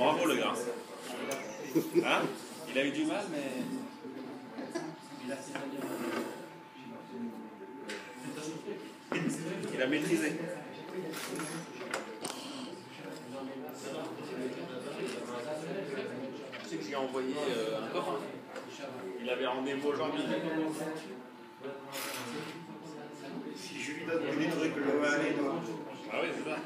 bravo le gars. Hein? Il a eu du mal, mais... Il a maîtrisé. Je sais que j'ai envoyé un copain. Il avait rendez-vous aujourd'hui. Si je lui donne des trucs, je vais aller dans... Ah oui, c'est ça.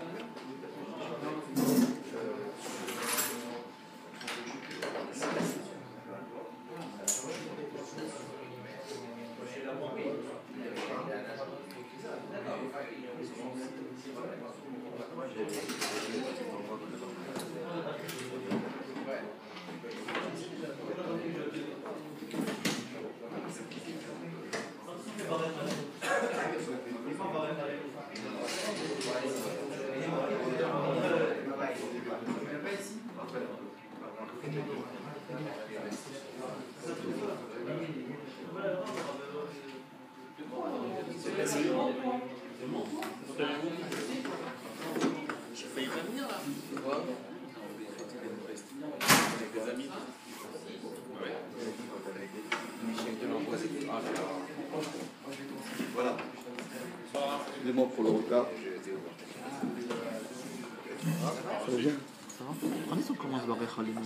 J'ai failli pas venir là. Avec des amis. Ouais. Voilà. Excusez-moi pour le retard. Ça va bien? Ça va? Quand est-ce qu'on commence Barech Halim?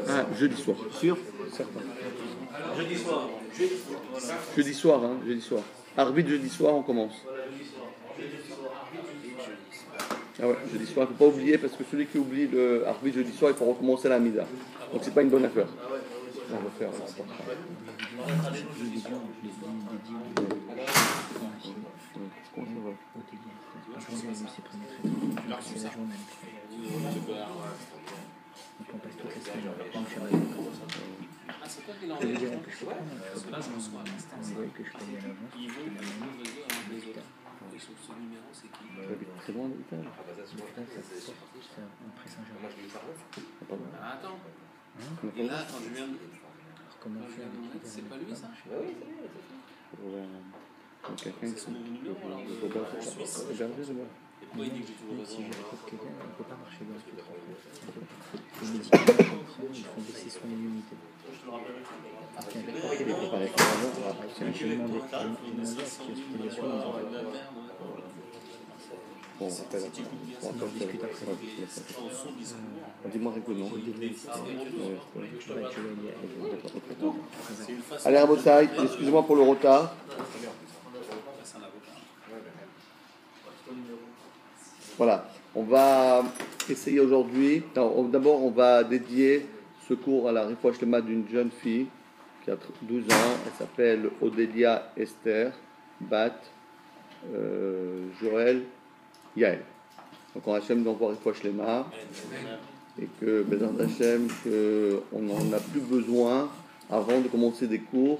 Ah, jeudi soir. Sûr? Certain. Jeudi soir. Jeudi soir, hein, jeudi soir. Arbitre jeudi soir, on commence. Ah ouais, jeudi soir, il ne faut pas oublier, parce que celui qui oublie le arbitre jeudi soir, il faut recommencer la Mida. Donc c'est pas une bonne affaire. On va faire ça. On passe toute la semaine, on va prendre chez moi. Je veux dire que je peux prendre, je peux pas, on voit que je peux aller à l'avance. Très loin de l'hôpital. L'hôpital, ça c'est après Saint-Germain. Attends. Et là, quand je viens de... Comment faire? C'est pas lui ça? Quelqu'un qui C'est mon numéro alors de Suisse. héberger là-bas. Et pourquoi il dit que j'ai toujours Si raison? je retrouve quelqu'un, on ne peut pas marcher dans le truc. Les médicaments qu'on prend, ils font baisser son immunité. Parce qu'avec le fait d'être préparé pour l'avoir, j'ai demandé à ce qu'il y ait hospitalisation, ils ont fait. Bon, on rappelle. On discute après. Dis-moi rapidement. C'est une façon. Allez, à votre taille, excusez-moi pour le retard. Voilà, on va essayer aujourd'hui. D'abord, on va dédier ce cours à la Refoua Shlema d'une jeune fille qui a 12 ans. Elle s'appelle Odélia Esther Bat Joël Yael. Donc, on Hachem d'envoie Refoua Shlema et que, Bezant Hachem, qu'on n'en a plus besoin avant de commencer des cours,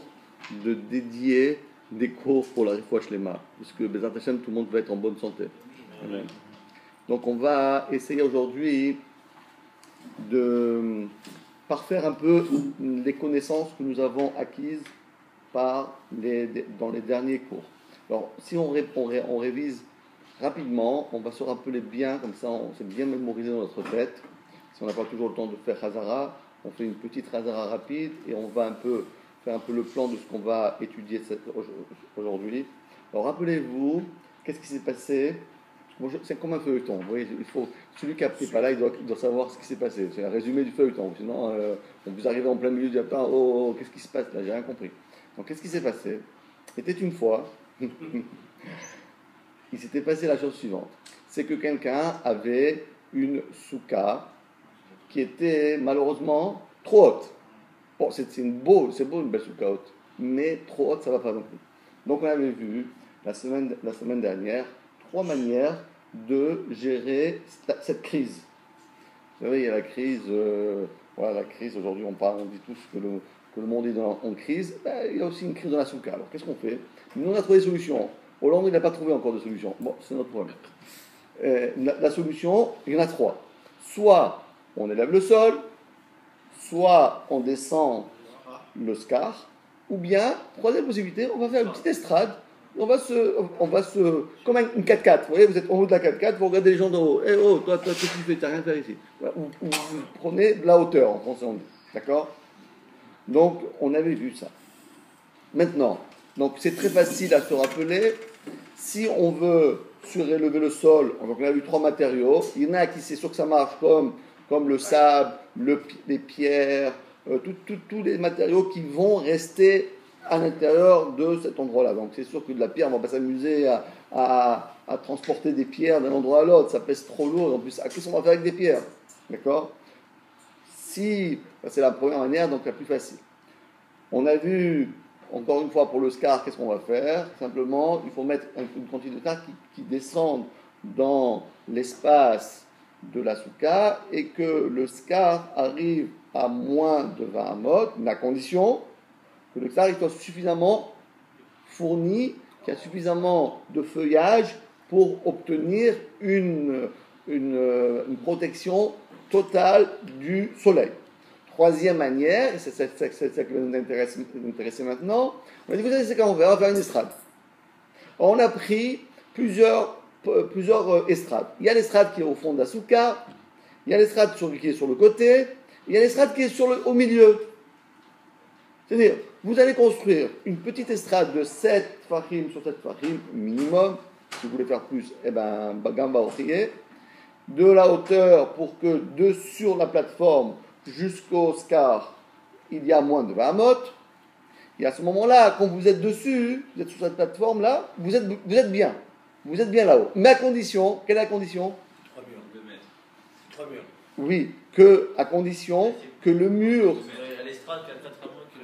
de dédier des cours pour la Refoua Shlema, puisque Bezant Hachem, tout le monde va être en bonne santé. Amen. Donc on va essayer aujourd'hui de parfaire un peu les connaissances que nous avons acquises dans les derniers cours. Alors si on révise rapidement, on va se rappeler bien, comme ça on s'est bien mémorisé dans notre tête. Si on n'a pas toujours le temps de faire Hazara, on fait une petite Hazara rapide et on va faire un peu le plan de ce qu'on va étudier aujourd'hui. Alors rappelez-vous, qu'est-ce qui s'est passé? C'est comme un feuilleton. Vous voyez, celui qui n'est pas là, il doit savoir ce qui s'est passé. C'est un résumé du feuilleton. Sinon, vous arrivez en plein milieu du matin, oh, qu'est-ce qui se passe là? J'ai rien compris. Donc, qu'est-ce qui s'est passé? C'était une fois, il s'était passé la chose suivante. C'est que quelqu'un avait une souka qui était malheureusement trop haute. Bon, c'est beau, une belle souka haute, mais trop haute, ça ne va pas non plus. Donc, on avait vu la semaine dernière 3 manières de gérer cette crise. Vous savez, il y a la crise, la crise, aujourd'hui on dit tous que le monde est en crise, il y a aussi une crise dans la souka. Alors qu'est-ce qu'on fait? Nous on a trouvé des solutions. Hollande il n'a pas trouvé encore de solution. Bon, c'est notre problème. La solution, il y en a 3. Soit on élève le sol, soit on descend le scar, ou bien, troisième possibilité, on va faire une petite estrade comme une 4x4. Vous voyez, vous êtes en haut de la 4x4, vous regardez les gens d'en haut. Eh oh, toi, qu'est-ce que tu fais? Tu n'as rien à faire ici. Voilà, vous prenez de la hauteur, en français on dit. D'accord? Donc, on avait vu ça. Maintenant, donc c'est très facile à se rappeler. Si on veut surélever le sol, donc on a vu 3 matériaux. Il y en a qui, c'est sûr que ça marche comme le sable, les pierres, tous les matériaux qui vont rester à l'intérieur de cet endroit-là. Donc c'est sûr que de la pierre, on ne va pas s'amuser à transporter des pierres d'un endroit à l'autre. Ça pèse trop lourd. En plus, qu'est-ce qu'on va faire avec des pierres? D'accord? C'est la première manière, donc la plus facile. On a vu, encore une fois, pour le scar, qu'est-ce qu'on va faire? Simplement, il faut mettre une quantité de scar qui descende dans l'espace de la souka et que le scar arrive à moins de 20 amot, mais à condition que le scar soit suffisamment fourni, qu'il y a suffisamment de feuillage pour obtenir une protection totale du soleil. Troisième manière, et c'est ça qui va nous intéresser maintenant, on a dit, vous savez, c'est comment on va faire une estrade. Alors, on a pris plusieurs estrades. Il y a l'estrade qui est au fond de la souka, il y a l'estrade qui est sur le côté, il y a l'estrade qui est au milieu. C'est-à-dire, vous allez construire une petite estrade de 7 fahim sur 7 fahim minimum. Si vous voulez faire plus, eh ben, gamba otrier. De la hauteur pour que sur la plateforme jusqu'au scar, il y a moins de 20 amot. Et à ce moment-là, quand vous êtes dessus, vous êtes sur cette plateforme-là, vous êtes bien. Vous êtes bien là-haut. Mais à condition, quelle est la condition? 3 murs, 2 mètres. 3 murs. Oui, à condition que le mur.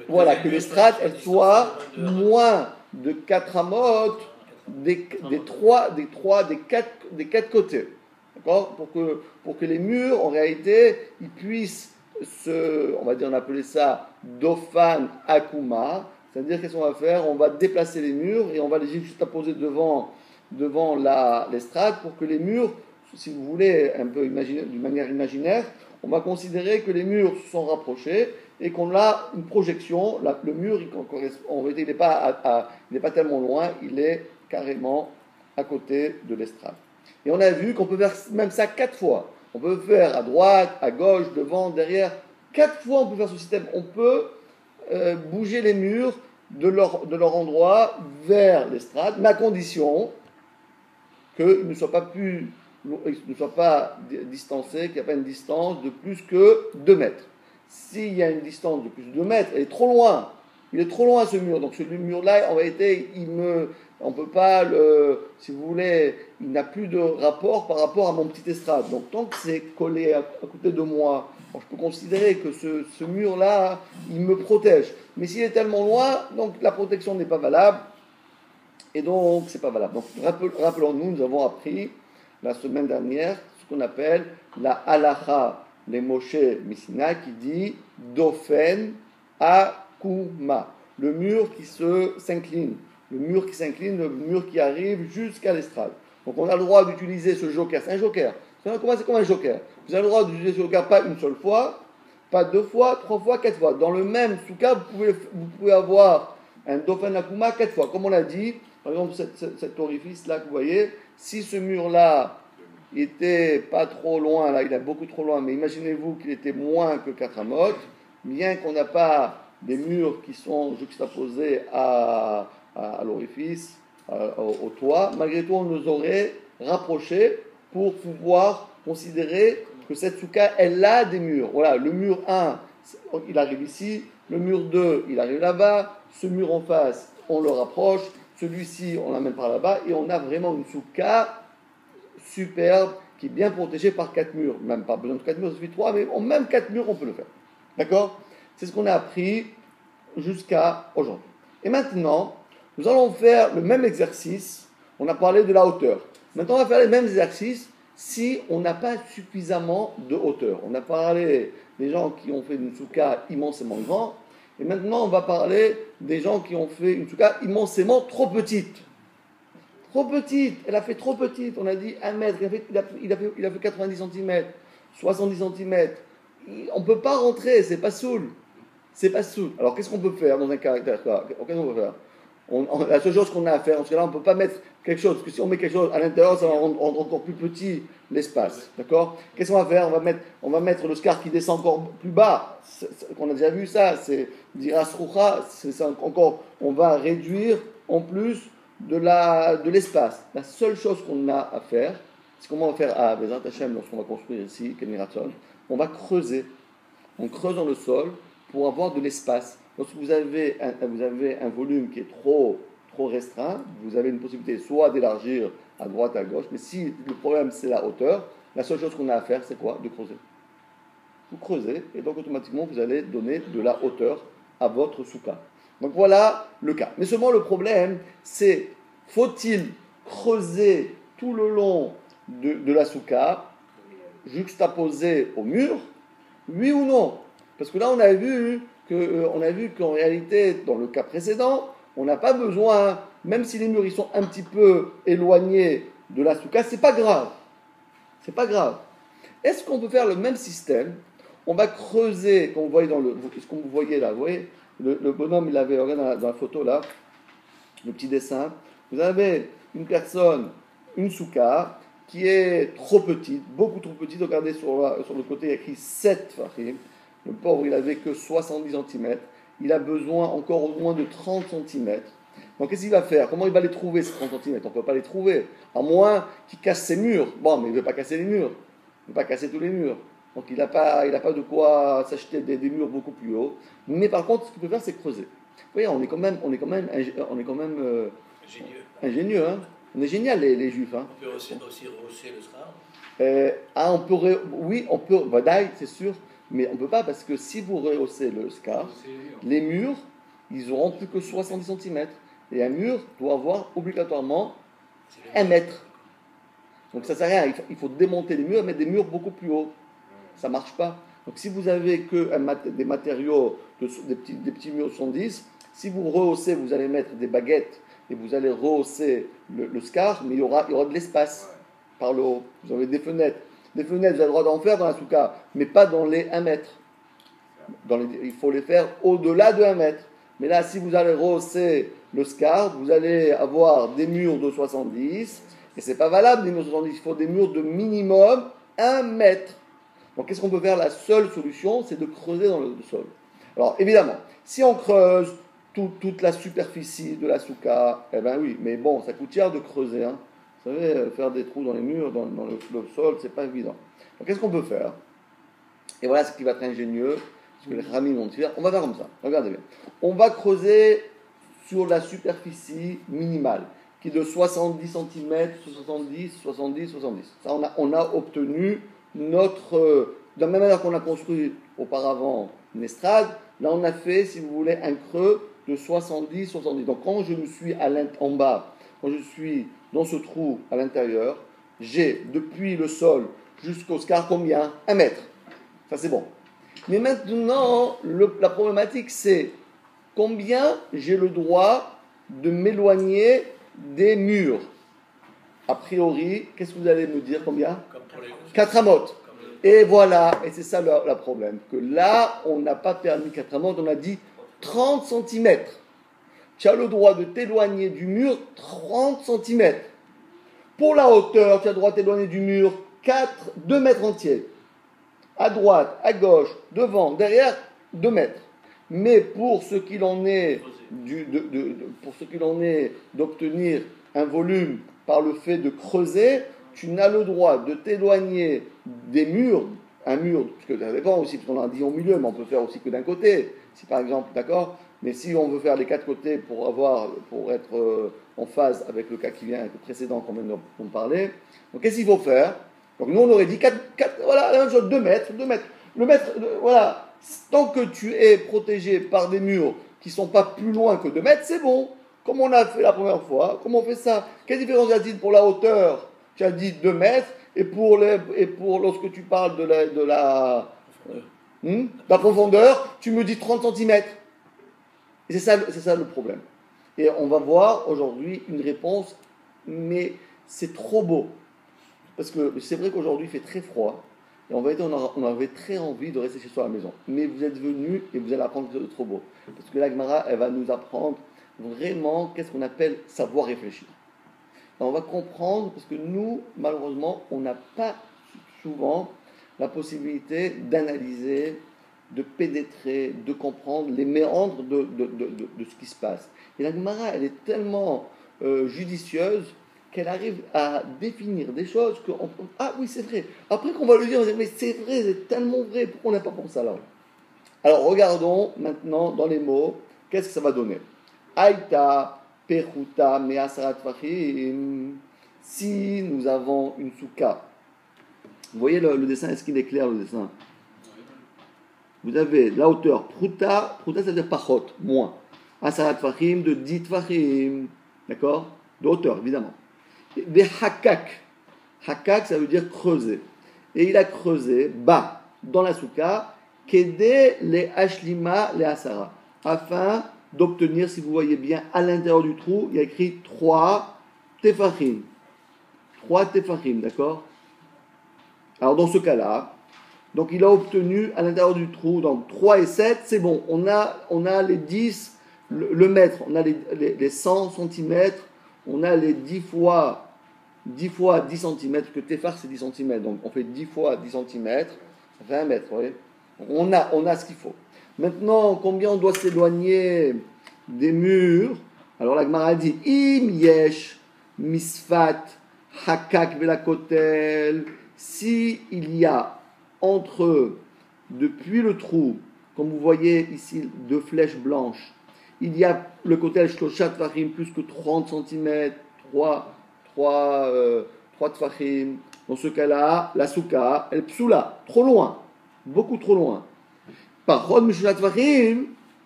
Voilà, que l'estrade, elle soit moins de 4 amot des 4 côtés. D'accord? Pour que les murs, en réalité, ils puissent on va dire, on appelait ça Dofan Akuma. C'est-à-dire, qu'est-ce qu'on va faire? On va déplacer les murs et on va les juste apposer devant l'estrade pour que les murs, si vous voulez, un peu d'une manière imaginaire, on va considérer que les murs se sont rapprochés et qu'on a une projection. Le mur, en réalité, il n'est pas tellement loin, il est carrément à côté de l'estrade. Et on a vu qu'on peut faire même ça 4 fois. On peut faire à droite, à gauche, devant, derrière. 4 fois, on peut faire ce système. On peut bouger les murs de leur endroit vers l'estrade, mais à condition qu'ils ne soient pas distancés, qu'il n'y a pas une distance de plus que 2 mètres. S'il y a une distance de plus de 2 mètres, elle est trop loin. Il est trop loin ce mur. Donc ce mur-là, en réalité, on ne peut pas si vous voulez, il n'a plus de rapport par rapport à mon petit estrade. Donc tant que c'est collé à côté de moi, je peux considérer que ce mur-là, il me protège. Mais s'il est tellement loin, donc la protection n'est pas valable. Et donc, c'est pas valable. Donc, rappelons-nous, nous avons appris la semaine dernière ce qu'on appelle la halacha, les Moshe Messina, qui dit Dofen Akuma, le mur qui s'incline, le mur qui arrive jusqu'à l'estrade. Donc, on a le droit d'utiliser ce joker. C'est un joker. C'est comme un joker. Vous avez le droit d'utiliser ce joker pas une seule fois, pas 2 fois, 3 fois, 4 fois. Dans le même souka, vous pouvez avoir un Dofen Akuma 4 fois. Comme on l'a dit, par exemple, cet orifice-là que vous voyez, si ce mur-là était pas trop loin, là, il est beaucoup trop loin, mais imaginez-vous qu'il était moins que 4 amot, bien qu'on n'a pas des murs qui sont juxtaposés à l'orifice, au toit, malgré tout, on nous aurait rapprochés pour pouvoir considérer que cette souka, elle a des murs. Voilà, le mur 1, il arrive ici, le mur 2, il arrive là-bas, ce mur en face, on le rapproche, celui-ci, on l'amène par là-bas, et on a vraiment une souka superbe qui est bien protégée par 4 murs. Même pas besoin de 4 murs, il suffit 3, mais même 4 murs, on peut le faire. D'accord? C'est ce qu'on a appris jusqu'à aujourd'hui. Et maintenant, nous allons faire le même exercice. On a parlé de la hauteur. Maintenant, on va faire les mêmes exercices si on n'a pas suffisamment de hauteur. On a parlé des gens qui ont fait une souka immensément grande. Et maintenant, on va parler des gens qui ont fait une souka immensément trop petite. Trop petite. Elle a fait trop petite. On a dit 1 mètre. Il a fait 90 cm, 70 cm. On ne peut pas rentrer. C'est pas soul. C'est pas soul. Alors, qu'est-ce qu'on peut faire dans un caractère? Qu'est-ce qu'on peut faire? La seule chose qu'on a à faire, parce que là, on ne peut pas mettre quelque chose, parce que si on met quelque chose à l'intérieur, ça va rendre encore plus petit l'espace. D'accord? Qu'est-ce qu'on va faire? On va mettre le scar qui descend encore plus bas. On a déjà vu ça, c'est dirasrucha, c'est encore, on va réduire en plus de l'espace. La seule chose qu'on a à faire, c'est comment on va faire à Bezrat Hashem lorsqu'on va construire ici, Keniraton, on va creuser. On creuse dans le sol pour avoir de l'espace. Lorsque vous avez un volume qui est trop restreint, vous avez une possibilité soit d'élargir à droite, à gauche, mais si le problème c'est la hauteur, la seule chose qu'on a à faire c'est quoi? De creuser. Vous creusez et donc automatiquement vous allez donner de la hauteur à votre souka. Donc voilà le cas. Mais seulement le problème c'est, faut-il creuser tout le long de la souka, juxtaposé au mur, oui ou non? Parce que là on a vu qu'en réalité, dans le cas précédent, on n'a pas besoin, même si les murs ils sont un petit peu éloignés de la souka, c'est pas grave. C'est pas grave. Est-ce qu'on peut faire le même système? On va creuser, comme vous voyez ce que vous voyez là, vous voyez, le bonhomme, il avait, regardez dans la photo là, le petit dessin, vous avez une personne, une souka, qui est trop petite, beaucoup trop petite, regardez sur le côté, il y a écrit 7 fachim. Le pauvre, il n'avait que 70 cm. Il a besoin encore au moins de 30 cm. Donc, qu'est-ce qu'il va faire? Comment il va les trouver, ces 30 cm? On ne peut pas les trouver. À moins qu'il casse ses murs. Bon, mais il ne veut pas casser les murs. Il ne veut pas casser tous les murs. Donc, il n'a pas de quoi s'acheter des murs beaucoup plus hauts. Mais par contre, ce qu'il peut faire, c'est creuser. Vous voyez, on est quand même ingénieux. Hein? On est génial, les juifs. Hein? On peut aussi rehausser le scar. Oui, on peut. Vadaï, c'est sûr. Mais on ne peut pas parce que si vous rehaussez le scar, les murs, ils n'auront plus que 70 cm. Et un mur doit avoir obligatoirement 1 mètre. Donc ça ne sert à rien. Il faut démonter les murs et mettre des murs beaucoup plus hauts. Ça ne marche pas. Donc si vous avez que des matériaux, des petits murs de 70, si vous rehaussez, vous allez mettre des baguettes et vous allez rehausser le scar, mais il y aura de l'espace par le haut. Vous avez des fenêtres. Des fenêtres, vous avez le droit d'en faire dans la souka, mais pas dans les 1 mètre. Il faut les faire au-delà de 1 mètre. Mais là, si vous allez rehausser le scar, vous allez avoir des murs de 70, et ce n'est pas valable des murs de 70, il faut des murs de minimum 1 mètre. Donc qu'est-ce qu'on peut faire? La seule solution, c'est de creuser dans le sol. Alors évidemment, si on creuse toute la superficie de la souka, eh bien oui, mais bon, ça coûte cher de creuser, hein. Vous savez, faire des trous dans les murs, dans le sol, c'est pas évident. Donc qu'est-ce qu'on peut faire? Et voilà ce qui va être ingénieux, ce que les ramis vont dire. On va faire comme ça, regardez bien. On va creuser sur la superficie minimale, qui est de 70 cm, 70. Ça, on a obtenu notre... de la même manière qu'on a construit auparavant une estrade, là on a fait, si vous voulez, un creux de 70. Donc quand je me suis en bas, quand je suis dans ce trou à l'intérieur, j'ai depuis le sol jusqu'au scar combien? 1 mètre. Ça c'est bon. Mais maintenant, la problématique c'est combien j'ai le droit de m'éloigner des murs. A priori, qu'est-ce que vous allez me dire? Combien? 4 amotes. Et voilà, et c'est ça le problème. Que là, on n'a pas permis 4 amotes, on a dit 30 cm. Tu as le droit de t'éloigner du mur 30 cm. Pour la hauteur, tu as le droit de t'éloigner du mur 2 mètres entiers. À droite, à gauche, devant, derrière, 2 mètres. Mais pour ce qu'il en est d'obtenir un volume par le fait de creuser, tu n'as le droit de t'éloigner des murs, un mur, parce que ça dépend aussi, parce qu'on a dit au milieu, mais on peut faire aussi que d'un côté. Si par exemple, d'accord, mais si on veut faire les 4 côtés pour être en phase avec le cas qui vient, avec le précédent qu'on vient de parler, donc qu'est-ce qu'il faut faire? Donc nous on aurait dit 4, voilà, la même chose, 2 mètres. Le mètre, voilà, tant que tu es protégé par des murs qui ne sont pas plus loin que 2 mètres, c'est bon. Comme on a fait la première fois, comment on fait ça? Quelle différence y a-t-il pour la hauteur? Tu as dit 2 mètres, et pour lorsque tu parles de la profondeur, tu me dis 30 cm. Et c'est ça le problème. Et on va voir aujourd'hui une réponse, mais c'est trop beau. Parce que c'est vrai qu'aujourd'hui il fait très froid, et on avait très envie de rester chez soi à la maison. Mais vous êtes venus et vous allez apprendre quelque chose de trop beau. Parce que la Gemara, elle va nous apprendre vraiment qu'est-ce qu'on appelle savoir réfléchir. Alors, on va comprendre, parce que nous, malheureusement, on n'a pas souvent la possibilité d'analyser, de pénétrer, de comprendre les méandres de ce qui se passe. Et la Gemara, elle est tellement judicieuse qu'elle arrive à définir des choses que ah oui, c'est vrai. Après qu'on va le dire, on va dire, mais c'est vrai, c'est tellement vrai, pourquoi on n'a pas pensé à là? Alors, regardons maintenant dans les mots, qu'est-ce que ça va donner? Aïta, Pechuta, Measarat Fachim. Si nous avons une souka, vous voyez le dessin, est-ce qu'il est clair le dessin? Vous avez la hauteur, Pruta, ça veut dire Pachot, moins. Asarat Fachim de 10 Fachim, d'accord? De hauteur, évidemment. Des Hakak, ça veut dire creuser. Et il a creusé bas, dans la souka, Kede les Ashlima les Asara, afin d'obtenir, si vous voyez bien, à l'intérieur du trou, il y a écrit 3 Tefachim. 3 Tefachim, d'accord? Alors dans ce cas-là, donc il a obtenu à l'intérieur du trou, donc 3 et 7, c'est bon, on a les 10, le mètre, on a les 100 cm, on a les 10 fois 10 cm, que Tefach c'est 10 cm, donc on fait 10 fois 10 cm, 20 mètres, vous voyez? On a ce qu'il faut. Maintenant, combien on doit s'éloigner des murs? Alors la Gemara dit Im yesh misfat hakak velakotel. Si il y a depuis le trou, comme vous voyez ici, 2 flèches blanches, il y a le kotel shloshat tfachim plus que 30 cm, 3 tfachim. Dans ce cas-là, la souka, elle psoula, trop loin. Beaucoup trop loin. Par contre,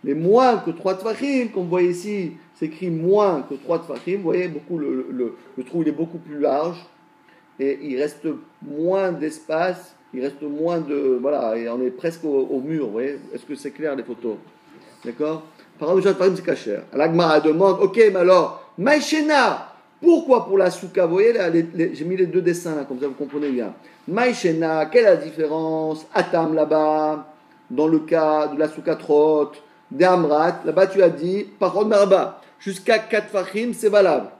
mais moins que 3 tfachim, comme vous voyez ici, c'est écrit moins que 3 tfachim, vous voyez, le trou il est beaucoup plus large, et il reste moins d'espace, il reste moins de... Voilà, et on est presque au mur, vous voyez. Est-ce que c'est clair les photos? D'accord? Par contre, c'est caché. L'Agmara demande, ok, mais alors, Maïchena, pourquoi pour la souka? Vous voyez, là, j'ai mis les 2 dessins, là, comme ça vous comprenez bien. Maïchena, quelle est la différence? Atam là-bas, dans le cas de la souka trot, d'Amrat, là-bas tu as dit, parole marba, jusqu'à 4 fachim, c'est valable.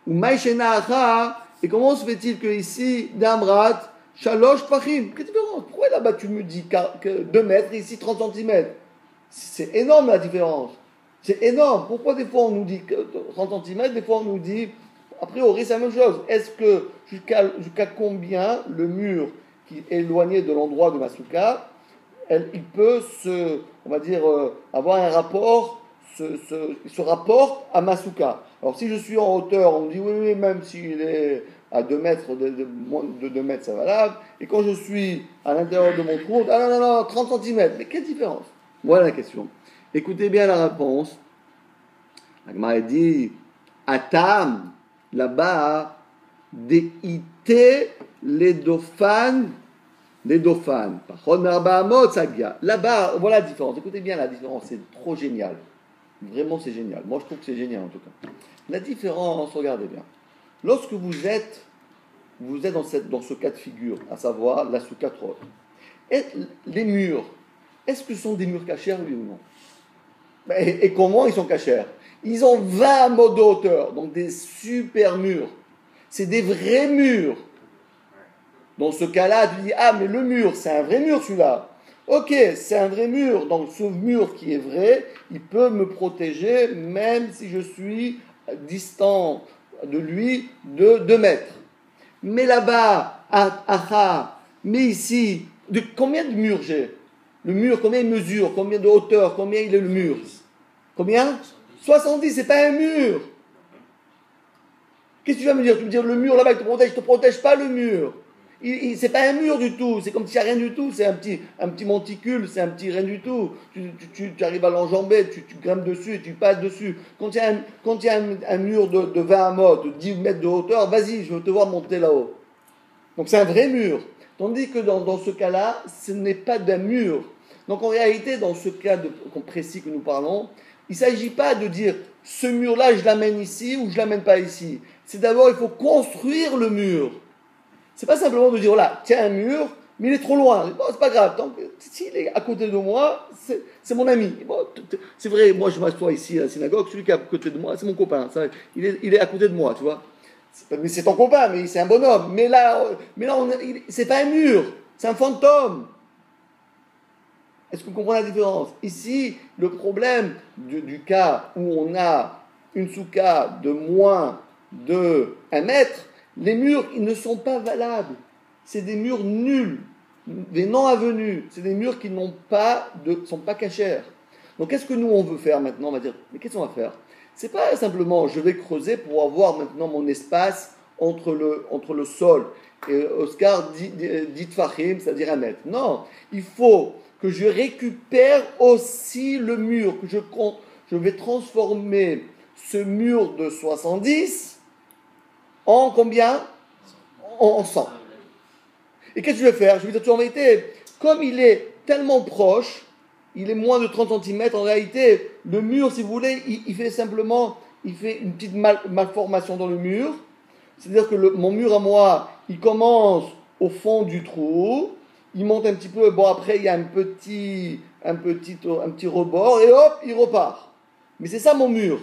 Ou Maïchena acha, et comment se fait-il que ici, d'Amrat, shalosh fachim? Quelle différence? Pourquoi là-bas tu me dis que 2 mètres et ici 30 cm? C'est énorme la différence. C'est énorme. Pourquoi des fois on nous dit 30 cm, des fois on nous dit, a priori c'est la même chose. Est-ce que jusqu'à combien le mur qui est éloigné de l'endroit de ma souka, il peut on va dire, avoir un rapport, se rapporte à ma souka. Alors si je suis en hauteur, on me dit oui, même s'il est à 2 mètres, moins de 2 mètres, c'est valable. Et quand je suis à l'intérieur de mon trou, non, 30 cm. Mais quelle différence? Voilà la question. Écoutez bien la réponse. La Gemara dit Atam, là-bas, déité les dauphins. Là-bas, voilà la différence. Écoutez bien la différence, c'est trop génial. Vraiment, c'est génial. Moi, je trouve que c'est génial en tout cas. La différence, regardez bien. Lorsque vous êtes dans ce cas de figure, à savoir la souka trot, les murs, est-ce que ce sont des murs cachers, oui ou non? Et comment ils sont cachers? Ils ont 20 mots de hauteur, donc des super murs. C'est des vrais murs. Dans ce cas-là, tu dis, mais le mur, c'est un vrai mur celui-là. Ok, c'est un vrai mur. Donc ce mur qui est vrai, il peut me protéger même si je suis distant de lui de 2 mètres. Mais là-bas, mais ici, combien de murs j'ai? Le mur, combien il mesure? Combien de hauteur? Combien il est le mur? Combien? 70, c'est pas un mur. Qu'est-ce que tu vas me dire? Tu me dire le mur là-bas, il te protège pas le mur. C'est pas un mur du tout, c'est comme s'il n'y a rien du tout, c'est un petit monticule, c'est un petit rien du tout. Tu arrives à l'enjamber, tu grimpes dessus et tu passes dessus. Quand il y a un mur de 20 amotes, de 10 mètres de hauteur, vas-y, je veux te voir monter là-haut. Donc c'est un vrai mur. Tandis que dans ce cas-là, ce n'est pas d'un mur. Donc en réalité, dans ce cas précis que nous parlons, il ne s'agit pas de dire ce mur-là, je l'amène ici ou je ne l'amène pas ici. C'est d'abord, il faut construire le mur. C'est pas simplement de dire, voilà, tiens un mur, mais il est trop loin. Bon, c'est pas grave, tant que s'il est à côté de moi, c'est mon ami. Bon, c'est vrai, moi je m'assois ici à la synagogue, celui qui est à côté de moi, c'est mon copain. Ça, il est à côté de moi, tu vois. Mais c'est ton copain, mais c'est un bonhomme. Mais là c'est pas un mur, c'est un fantôme. Est-ce que vous comprenez la différence? Ici, le problème du cas où on a une souka de moins de 1 mètre, les murs, ils ne sont pas valables. C'est des murs nuls, des non-avenus. C'est des murs qui ne sont pas cachers. Donc, qu'est-ce que nous, on veut faire maintenant? On va dire, mais qu'est-ce qu'on va faire? C'est pas simplement, je vais creuser pour avoir maintenant mon espace entre le sol. Et Oscar dit Tfachim, c'est-à-dire 1 mètre. Non, il faut que je récupère aussi le mur, que je vais transformer ce mur de 70 en combien? En 100. Et qu'est-ce que je vais faire? Je vais dire en vérité, comme il est tellement proche, il est moins de 30 cm, en réalité, le mur, si vous voulez, il fait une petite malformation dans le mur. C'est-à-dire que mon mur à moi, il commence au fond du trou, il monte un petit peu, bon après il y a un petit rebord, et hop, il repart. Mais c'est ça mon mur.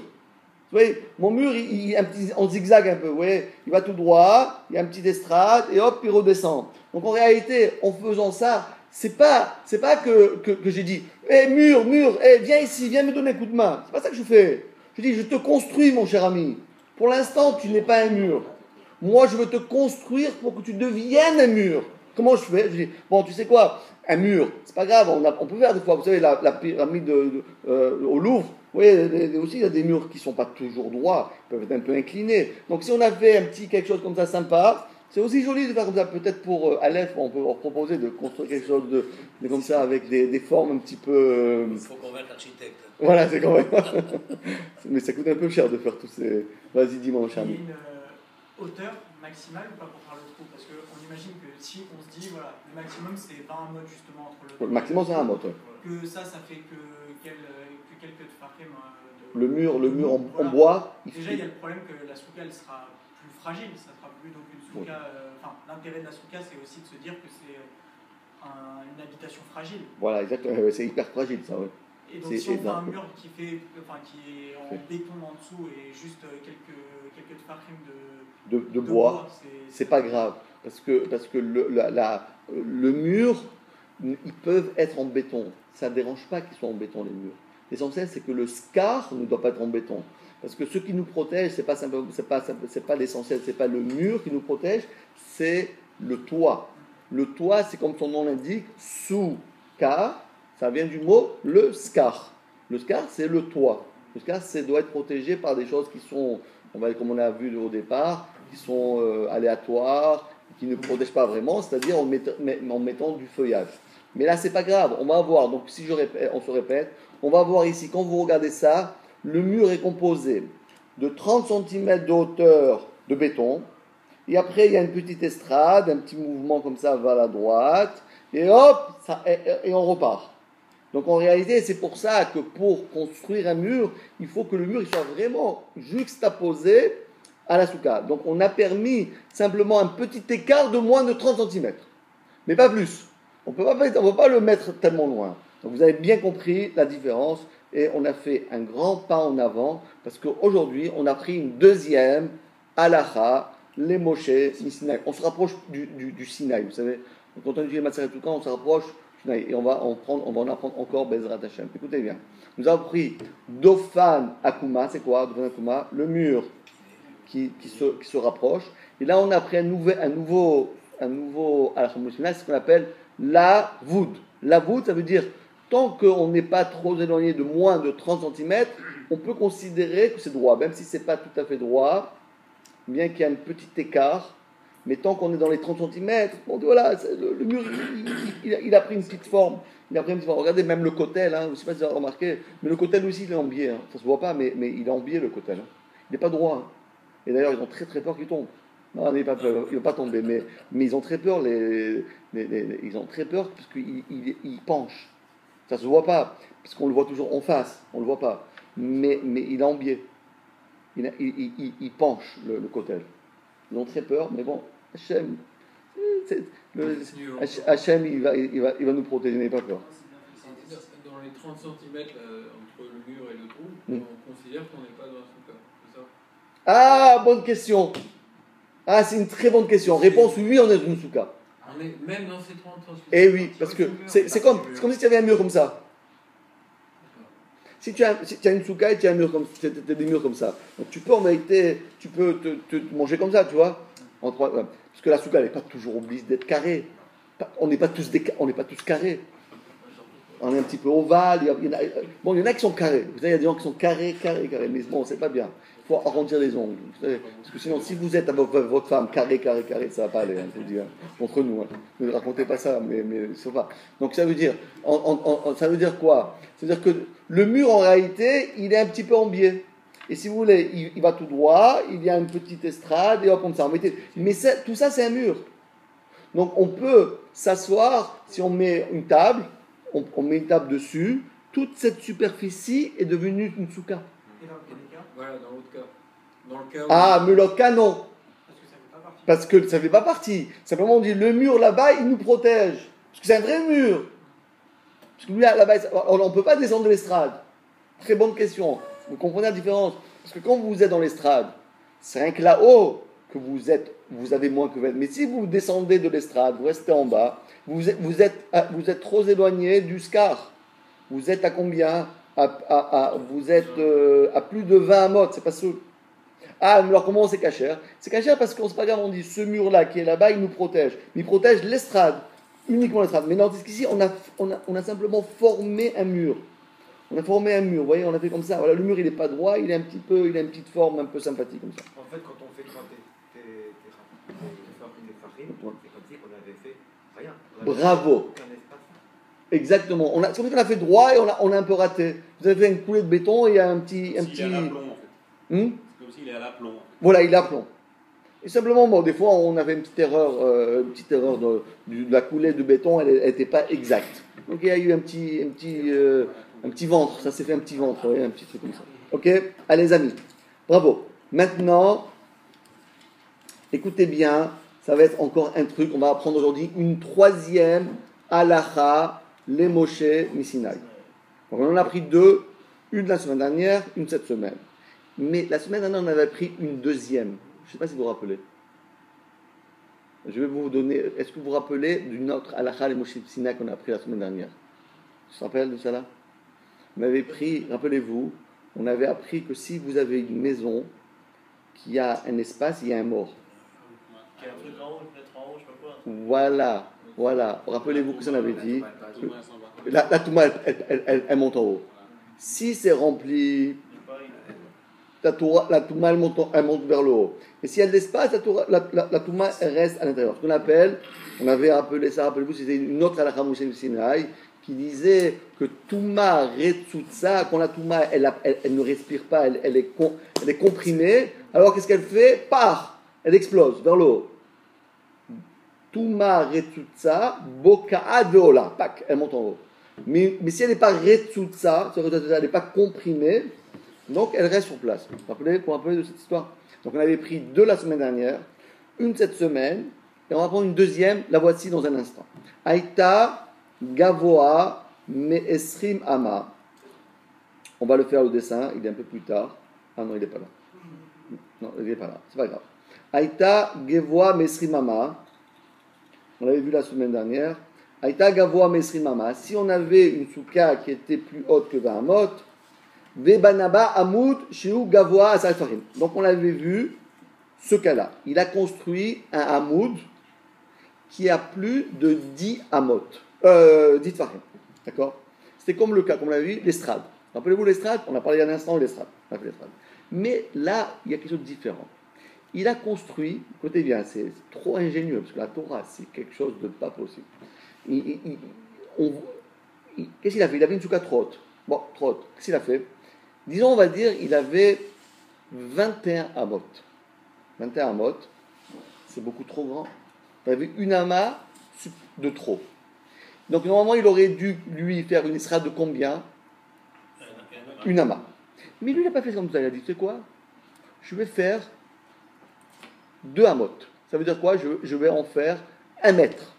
Vous voyez, mon mur, il en zigzag un peu, vous voyez, il va tout droit, il y a un petit estrade, et hop, il redescend. Donc en réalité, en faisant ça, c'est pas que j'ai dit, mur, viens ici, viens me donner un coup de main. C'est pas ça que je fais. Je dis, je te construis, mon cher ami. Pour l'instant, tu n'es pas un mur. Moi, je veux te construire pour que tu deviennes un mur. Comment je fais? Je dis, bon, tu sais quoi? Un mur, c'est pas grave, on peut faire des fois, vous savez, la pyramide au Louvre, vous voyez, aussi, il y a des murs qui ne sont pas toujours droits, ils peuvent être un peu inclinés. Donc, si on avait quelque chose comme ça sympa, c'est aussi joli de faire comme ça. Peut-être pour Aleph, on peut leur proposer de construire quelque chose de comme ça, avec des formes un petit peu. Il faut convaincre l'architecte. Voilà, c'est quand même. Mais ça coûte un peu cher de faire tous ces. Vas-y, dis-moi, mon cher ami. Hauteur maximale ou pas pour faire le trou? Parce qu'on imagine que si on se dit, voilà, le maximum c'est 20 mots justement entre le. Le maximum c'est 1 mot, ouais. Que ça fait que quelques tfachim. Le mur en bois. Déjà, il y a le problème que la souka elle sera plus fragile, ça sera plus donc une souka. L'intérêt de la souka c'est aussi de se dire que c'est une habitation fragile. Voilà, exactement, c'est hyper fragile ça, ouais. Et donc si on fait un mur qui est en béton en dessous et juste quelques tfachim de bois, c'est pas grave. Parce que le mur, ils peuvent être en béton. Ça ne dérange pas qu'ils soient en béton, les murs. L'essentiel, c'est que le scar ne doit pas être en béton. Parce que ce qui nous protège, c'est pas l'essentiel, c'est pas le mur qui nous protège, c'est le toit. Le toit, c'est comme son nom l'indique, sous-ka, ça vient du mot le scar. Le scar, c'est le toit. Le scar, doit être protégé par des choses qui sont, comme on a vu au départ, qui sont aléatoires, qui ne protègent pas vraiment, c'est-à-dire en mettant du feuillage. Mais là, c'est pas grave, on va voir, donc si on se répète, on va voir ici, quand vous regardez ça, le mur est composé de 30 cm de hauteur de béton, et après il y a une petite estrade, un petit mouvement comme ça vers la droite, et hop, et on repart. Donc en réalité, c'est pour ça que pour construire un mur, il faut que le mur il soit vraiment juxtaposé à la souka. Donc on a permis simplement un petit écart de moins de 30 cm, mais pas plus. On ne peut pas le mettre tellement loin. Donc vous avez bien compris la différence et on a fait un grand pas en avant parce qu'aujourd'hui on a pris une deuxième halakha, les Moshe, Sinaï. On se rapproche du Sinaï, vous savez. Quand on étudie Matzeret Toukan, on se rapproche du Sinaï et on va en apprendre encore Bezrat Hashem. Écoutez bien. Nous avons pris Dofan Akuma, c'est quoi Dofan Akuma? Le mur qui se rapproche. Et là on a pris un nouveau halakha c'est ce qu'on appelle la voûte. La voûte, ça veut dire, tant qu'on n'est pas trop éloigné de moins de 30 cm, on peut considérer que c'est droit, même si ce n'est pas tout à fait droit, bien qu'il y ait un petit écart, mais tant qu'on est dans les 30 cm, bon, voilà, le mur, il a pris une petite forme. Regardez, même le cotel, je ne sais pas si vous avez remarqué, mais le cotel aussi, il est en biais. Ça ne se voit pas, mais il est en biais, le cotel. Il n'est pas droit. Et d'ailleurs, ils ont très très peur qu'il tombe. Non, il ne va pas tomber, mais ils ont très peur, ils ont très peur parce qu'il penche. Ça ne se voit pas, parce qu'on le voit toujours en face, on ne le voit pas. Mais il est en biais. Il penche, le cotel. Ils ont très peur, mais bon, Hachem, C'est- Hachem, il va nous protéger, n'ayez pas peur. C'est-à-dire, dans les 30 cm entre le mur et le trou, Mm. on considère qu'on n'est pas dans un souka. C'est ça? Ah, bonne question. Ah, c'est une très bonne question. Réponse oui, on est dans une souka. On est même dans ces 30 cm. Eh oui, parce que c'est comme si tu avais un mur comme ça. Si tu as une souka et tu as un mur comme, des murs comme ça, donc tu peux en vérité, tu peux te manger comme ça, tu vois. Parce que la souka, elle n'est pas toujours obligée d'être carrée. On n'est pas tous carrés. On est un petit peu ovale. Il y en a qui sont carrés. Vous savez, il y a des gens qui sont carrés. Mais bon, c'est pas bien. Il faut arrondir les ongles. Parce que sinon, si vous êtes avec votre femme carré, ça va pas aller. Je vous dis, entre nous. Ne racontez pas ça, mais ça va. Donc ça veut dire, ça veut dire quoi? Ça veut dire que le mur, en réalité, il est un petit peu en biais. Et si vous voulez, il va tout droit, il y a une petite estrade, et hop, comme ça. Mais tout ça, c'est un mur. Donc on peut s'asseoir, si on met une table, on met une table dessus, toute cette superficie est devenue une souka. Et dans quel cas? Voilà, dans l'autre cas. Dans le cas où... Ah, mais l'autre cas, non. Parce que ça Parce que ça ne fait pas partie. ne fait pas partie. Simplement, on dit le mur là-bas, il nous protège. Parce que c'est un vrai mur. Parce que lui, là-bas, on ne peut pas descendre de l'estrade. Très bonne question. Vous comprenez la différence? Parce que quand vous êtes dans l'estrade, c'est rien que là-haut que vous avez moins que vous êtes. Mais si vous descendez de l'estrade, vous restez en bas, vous êtes trop éloigné du scar. Vous êtes à combien? Vous êtes à plus de 20 mots, c'est pas sûr. Ah, mais alors comment c'est cachère? C'est cachère parce qu'on ne sait pas grave, on dit ce mur-là qui est là-bas, il nous protège. Mais il protège l'estrade, uniquement l'estrade. Mais non, qu'ici, on a simplement formé un mur. On a formé un mur, vous voyez, on a fait comme ça. Voilà, le mur, il n'est pas droit, il a une petite forme un peu sympathique comme ça. En fait, quand on fait tes farines, c'est comme si on avait fait rien. Bravo. Aucun espace. Exactement. C'est comme si on a fait droit et on a un peu raté. Vous avez fait une coulée de béton et il y a un petit... S'il est à l'aplomb, en fait. Hmm? C'est comme s'il est à l'aplomb. Voilà, il a plomb. Et simplement, bon, des fois, on avait une petite erreur de la coulée de béton, elle n'était pas exacte. Donc il y a eu un petit ventre, ça s'est fait un petit ventre, vous voyez, un petit truc comme ça. Ok? Allez, les amis, bravo. Maintenant, écoutez bien, ça va être encore un truc, on va apprendre aujourd'hui une troisième halacha, les Moshe Misinaï. Donc on en a pris deux, une la semaine dernière, une cette semaine. Mais la semaine dernière, on avait pris une deuxième. Je ne sais pas si vous vous rappelez. Je vais vous donner. Est-ce que vous vous rappelez d'une autre halakha, les Moshe Misinaï qu'on a appris la semaine dernière? Tu te rappelles de ça là? On avait pris, rappelez-vous, on avait appris que si vous avez une maison qui a un espace, il y a un mort. Qui a un truc en haut, une fenêtre en haut, je sais pas quoi. Voilà. Rappelez-vous que ça on avait dit. Tout le monde s'en va. La touma, elle monte en haut. Si c'est rempli, la touma, elle monte vers le haut. Et s'il y a de l'espace, la touma, elle reste à l'intérieur. Ce qu'on appelle, on avait appelé ça, rappelez-vous, c'était une autre halakha Moshe Misinaï qui disait que touma retsutsa, quand la touma, elle ne respire pas, elle est comprimée, alors qu'est-ce qu'elle fait? Elle explose vers le haut. Touma retsutsa, boka'ad veola, elle monte en haut. Mais si elle n'est pas retsutsa, elle n'est pas comprimée, donc elle reste sur place. Vous vous rappelez, pour un peu de cette histoire? Donc on avait pris deux la semaine dernière, une cette semaine, et on va prendre une deuxième, la voici dans un instant. Aïta Gavoa Me'esrim Ama. On va le faire au dessin, il est un peu plus tard. Ah non, il n'est pas là. Non, il n'est pas là, c'est pas grave. Aïta Gavoa Me'esrim Ama. On l'avait vu la semaine dernière. Aïta Gavoa Me'esrim Ama. Si on avait une souka qui était plus haute que 20 amot, Vebanaba Amoud Shiu Gavoa Asalfarim. Donc on l'avait vu, ce cas-là. Il a construit un Amoud qui a plus de 10 amot. 10 farim. D'accord? C'était comme le cas, comme on l'a vu, l'estrade. Rappelez-vous l'estrade? On a parlé il y a un instant de l'estrade. Mais là, il y a quelque chose de différent. Il a construit, écoutez bien, c'est trop ingénieux, parce que la Torah, c'est quelque chose de pas possible. Qu'est-ce qu'il a fait? Il avait une souka trop haute. Bon, trop haute. Qu'est-ce qu'il a fait? Disons, on va dire, il avait 21 amot. 21 amot, c'est beaucoup trop grand. Il avait une ama de trop. Donc normalement, il aurait dû lui faire une estrade de combien? Une ama. Mais lui, il n'a pas fait comme ça. Il a dit, tu sais quoi? Je vais faire 2 amot. Ça veut dire quoi? Je vais en faire 1 mètre.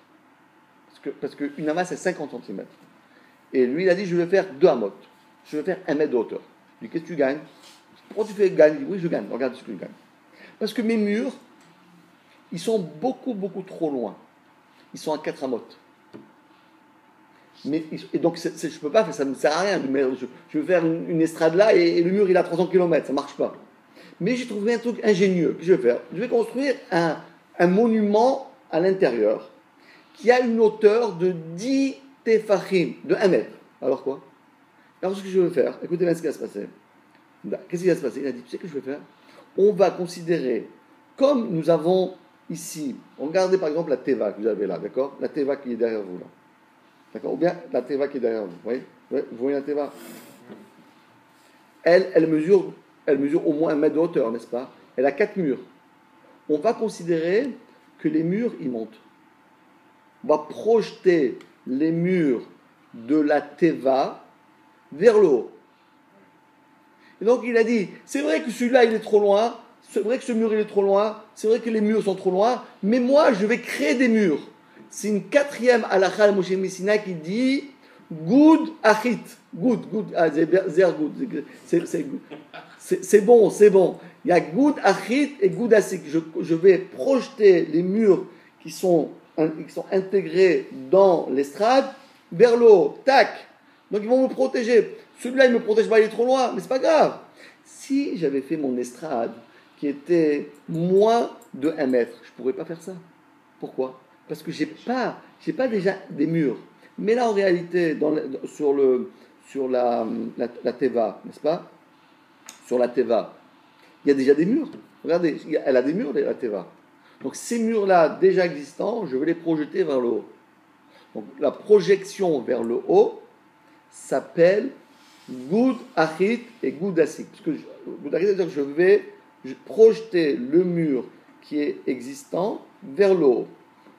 Parce qu'une ama, c'est 50 cm. Et lui, il a dit, je vais faire 2 amot. Je vais faire 1 mètre de hauteur. Je lui dis, qu'est-ce que tu gagnes? Pourquoi tu fais gagner? Il dit, oui, je gagne. Regarde ce que je gagne. Parce que mes murs, ils sont beaucoup, beaucoup trop loin. Ils sont à 4 amot. Et donc, je ne peux pas faire ça, ne sert à rien. Je vais faire une estrade là et le mur, il a 300 km. Ça ne marche pas. Mais j'ai trouvé un truc ingénieux. Que je vais faire? Je vais construire un monument à l'intérieur qui a une hauteur de 10 tefachim, de 1 mètre. Alors quoi? Alors ce que je vais faire, écoutez bien ce qui va se passer. Qu'est-ce qui va se passer? Il a dit, tu sais ce que je vais faire? On va considérer, comme nous avons ici, regardez par exemple la teva que vous avez là, d'accord? La teva qui est derrière vous là. D'accord? Ou bien la teva qui est derrière vous. Vous voyez? Vous voyez la teva? Elle mesure au moins 1 mètre de hauteur, n'est-ce pas? Elle a 4 murs. On va considérer que les murs, ils montent. On va projeter les murs de la teva vers le haut. Et donc il a dit, c'est vrai que celui-là il est trop loin, c'est vrai que ce mur il est trop loin, c'est vrai que les murs sont trop loin, mais moi je vais créer des murs. C'est une 4e halakha de Moshe Messina qui dit good achit, good, zer good, c'est bon. Il y a good achit et good asik. Je vais projeter les murs qui sont intégrés dans l'estrade vers le haut. Tac. Donc ils vont me protéger. Celui-là, il ne me protège pas, il est trop loin, mais c'est pas grave. Si j'avais fait mon estrade qui était moins de 1 mètre, je ne pourrais pas faire ça. Pourquoi? Parce que je n'ai pas déjà des murs. Mais là, en réalité, sur la teva, n'est-ce pas? Sur la teva, il y a déjà des murs. Regardez, elle a des murs, la teva. Donc ces murs-là, déjà existants, je vais les projeter vers le haut. Donc la projection vers le haut s'appelle Gud Achit et Gud Asik. Parce que Gud Achit, c'est-à-dire que je vais projeter le mur qui est existant vers le haut.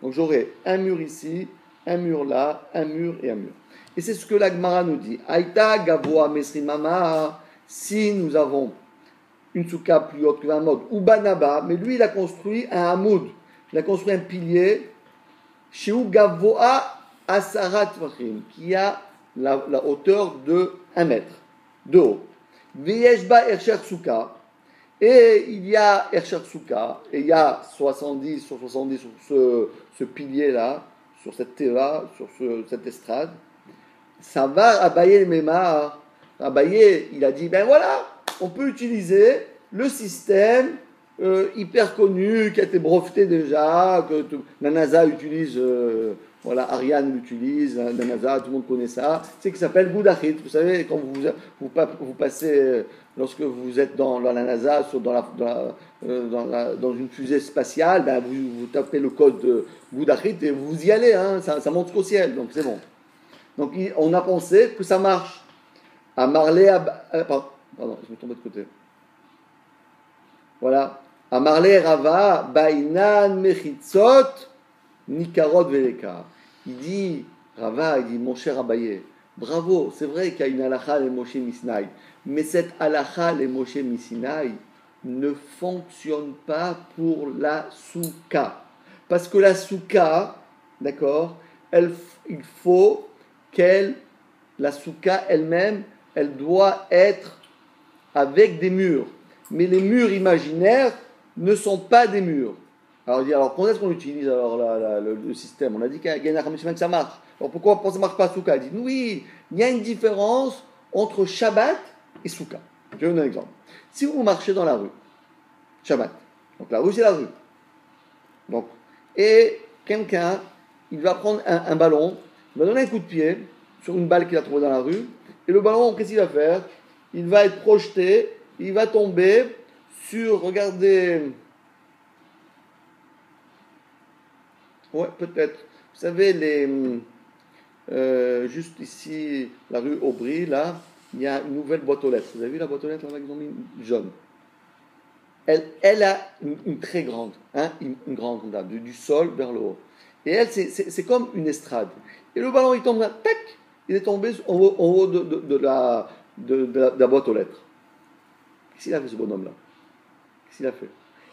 Donc j'aurai un mur ici, un mur là, un mur et un mur. Et c'est ce que la Gemara nous dit. Aïta Gavoa Mesri Mama, si nous avons une souka plus haute que 20 modes, ou Banaba, mais lui il a construit un hamoud, il a construit un pilier, chez Gavoa Asarat Vachim, qui a la hauteur de 1 mètre de haut. Veyeshba Ersher Souka, et il y a Ersher Souka, et il y a 70 sur ce pilier-là, sur cette teva, sur cette estrade. Ça va Abaye le Mémar. Abaye, il a dit, ben voilà, on peut utiliser le système hyper connu, qui a été breveté déjà, que la NASA utilise, Ariane l'utilise, la NASA, tout le monde connaît ça, c'est qui s'appelle Gud Achit. Vous savez, quand vous passez, lorsque vous êtes dans la NASA, dans une fusée spatiale, ben vous tapez le code de Gud Achit et vous y allez, hein, ça monte jusqu'au ciel, donc c'est bon. Donc on a pensé que ça marche. À Marley, pardon, je me tombe de côté. Voilà. À Marley Rava, Bainan Mechitzot, Nikarot Veleka. Il dit, mon cher Abaye, bravo, c'est vrai qu'il y a une halakha les Moshe Misinaï, mais cette halakha les Moshe Misinaï ne fonctionne pas pour la souka. Parce que la souka, d'accord, il faut la souka elle-même, elle doit être avec des murs. Mais les murs imaginaires ne sont pas des murs. Alors quand est-ce qu'on utilise le système? On a dit qu'il y a un que ça marche. Alors pourquoi ça ne marche pas à Souka? Il dit oui, il y a une différence entre Shabbat et Souka. Je vais vous donner un exemple. Si vous marchez dans la rue, Shabbat, donc la rue c'est la rue. Donc, et quelqu'un, il va prendre un ballon, il va donner un coup de pied sur une balle qu'il a trouvée dans la rue, et le ballon, qu'est-ce qu'il va faire? Il va être projeté, il va tomber sur, regardez, ouais, peut-être, vous savez, juste ici, la rue Aubry, là, il y a une nouvelle boîte aux lettres. Vous avez vu la boîte aux lettres, là, qu'ils ont mis jaune? Elle a une très grande, hein, une grande, du sol vers le haut. Et elle, c'est comme une estrade. Et le ballon, il tombe là, tac, il est tombé en haut de la boîte aux lettres. Qu'est-ce qu'il a fait, ce bonhomme-là? Qu'est-ce qu'il a fait?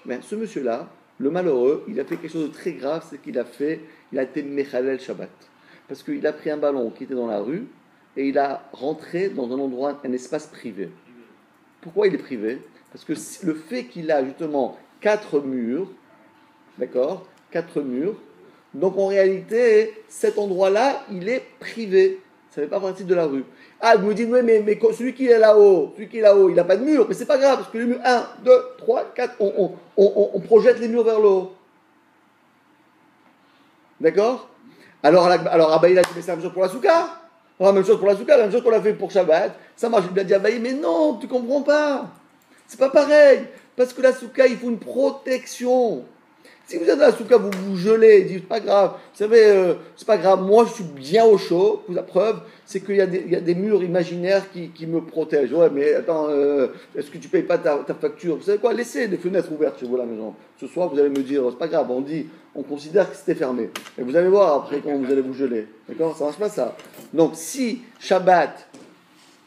Ben, ce monsieur-là, Le malheureux, il a fait quelque chose de très grave, c'est qu'il a été Mechalel Shabbat. Parce qu'il a pris un ballon qui était dans la rue et il a rentré dans un endroit, un espace privé. Pourquoi il est privé? Parce que le fait qu'il a justement 4 murs, d'accord, 4 murs, donc en réalité, cet endroit-là, il est privé. Ça ne fait pas partie de la rue. Ah, vous me dites, oui, mais celui qui est là-haut, il n'a pas de mur, mais c'est pas grave, parce que les murs 1, 2, 3, 4, on projette les murs vers le haut. D'accord? Alors Abaye, il a dit, mais c'est la même chose pour la souka. La même chose pour la souka, la même chose qu'on a fait pour Shabbat. Ça marche, il a dit Abaye, mais non, tu comprends pas. C'est pas pareil. Parce que la souka, il faut une protection. Si vous êtes dans la souka, vous vous gelez, dites, c'est pas grave. Vous savez, c'est pas grave, moi je suis bien au chaud. La preuve, c'est qu'il y a des murs imaginaires qui me protègent. Ouais, mais attends, est-ce que tu payes pas ta facture? Vous savez quoi? Laissez des fenêtres ouvertes chez vous à la maison. Ce soir, vous allez me dire, c'est pas grave, on considère que c'était fermé. Et vous allez voir après quand vous allez vous geler. D'accord? Ça marche pas ça. Donc, si Shabbat,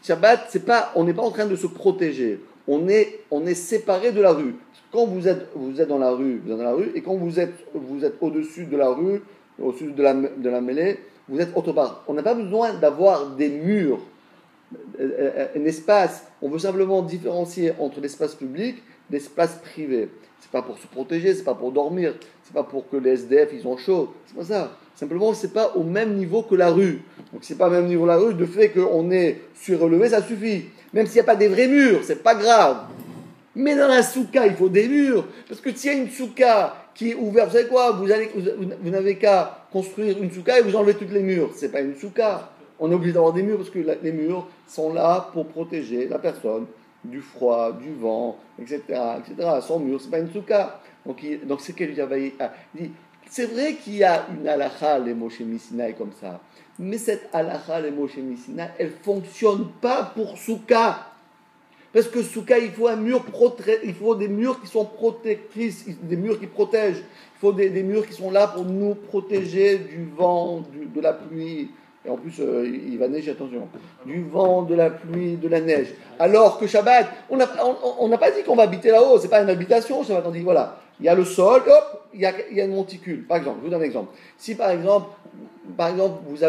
c'est pas, on n'est pas en train de se protéger. On est séparé de la rue. Quand vous êtes dans la rue, et quand vous êtes au-dessus de la rue, au-dessus de la mêlée, vous êtes autre part. On n'a pas besoin d'avoir des murs, un espace. On veut simplement différencier entre l'espace public et l'espace privé. C'est pas pour se protéger, c'est pas pour dormir, c'est pas pour que les SDF ils ont chaud. C'est pas ça. Simplement, c'est pas au même niveau que la rue. Donc, c'est pas au même niveau que la rue. Le fait qu'on est surélevé, ça suffit. Même s'il n'y a pas des vrais murs, c'est pas grave. Mais dans la souka, il faut des murs. Parce que s'il y a une souka qui est ouverte, vous savez quoi? Vous n'avez qu'à construire une souka et vous enlevez toutes les murs. C'est pas une souka. On est obligé d'avoir des murs parce que les murs sont là pour protéger la personne du froid, du vent, etc. Sans mur, c'est pas une souka. Donc c'est qu'il dit, c'est vrai qu'il y a une halakha, les Moshe Missinaï comme ça. Mais cette halakha, les Moshe Missinaï, elle fonctionne pas pour souka. Parce que souka, il faut il faut des murs qui sont protectrices, des murs qui protègent. Il faut des murs qui sont là pour nous protéger du vent, de la pluie. Et en plus, il va neiger, attention. Du vent, de la pluie, de la neige. Alors que Shabbat, on n'a pas dit qu'on va habiter là-haut. C'est pas une habitation, Shabbat. On dit, voilà, il y a le sol, hop, il y a une monticule. Par exemple, je vous donne un exemple. Si par exemple, vous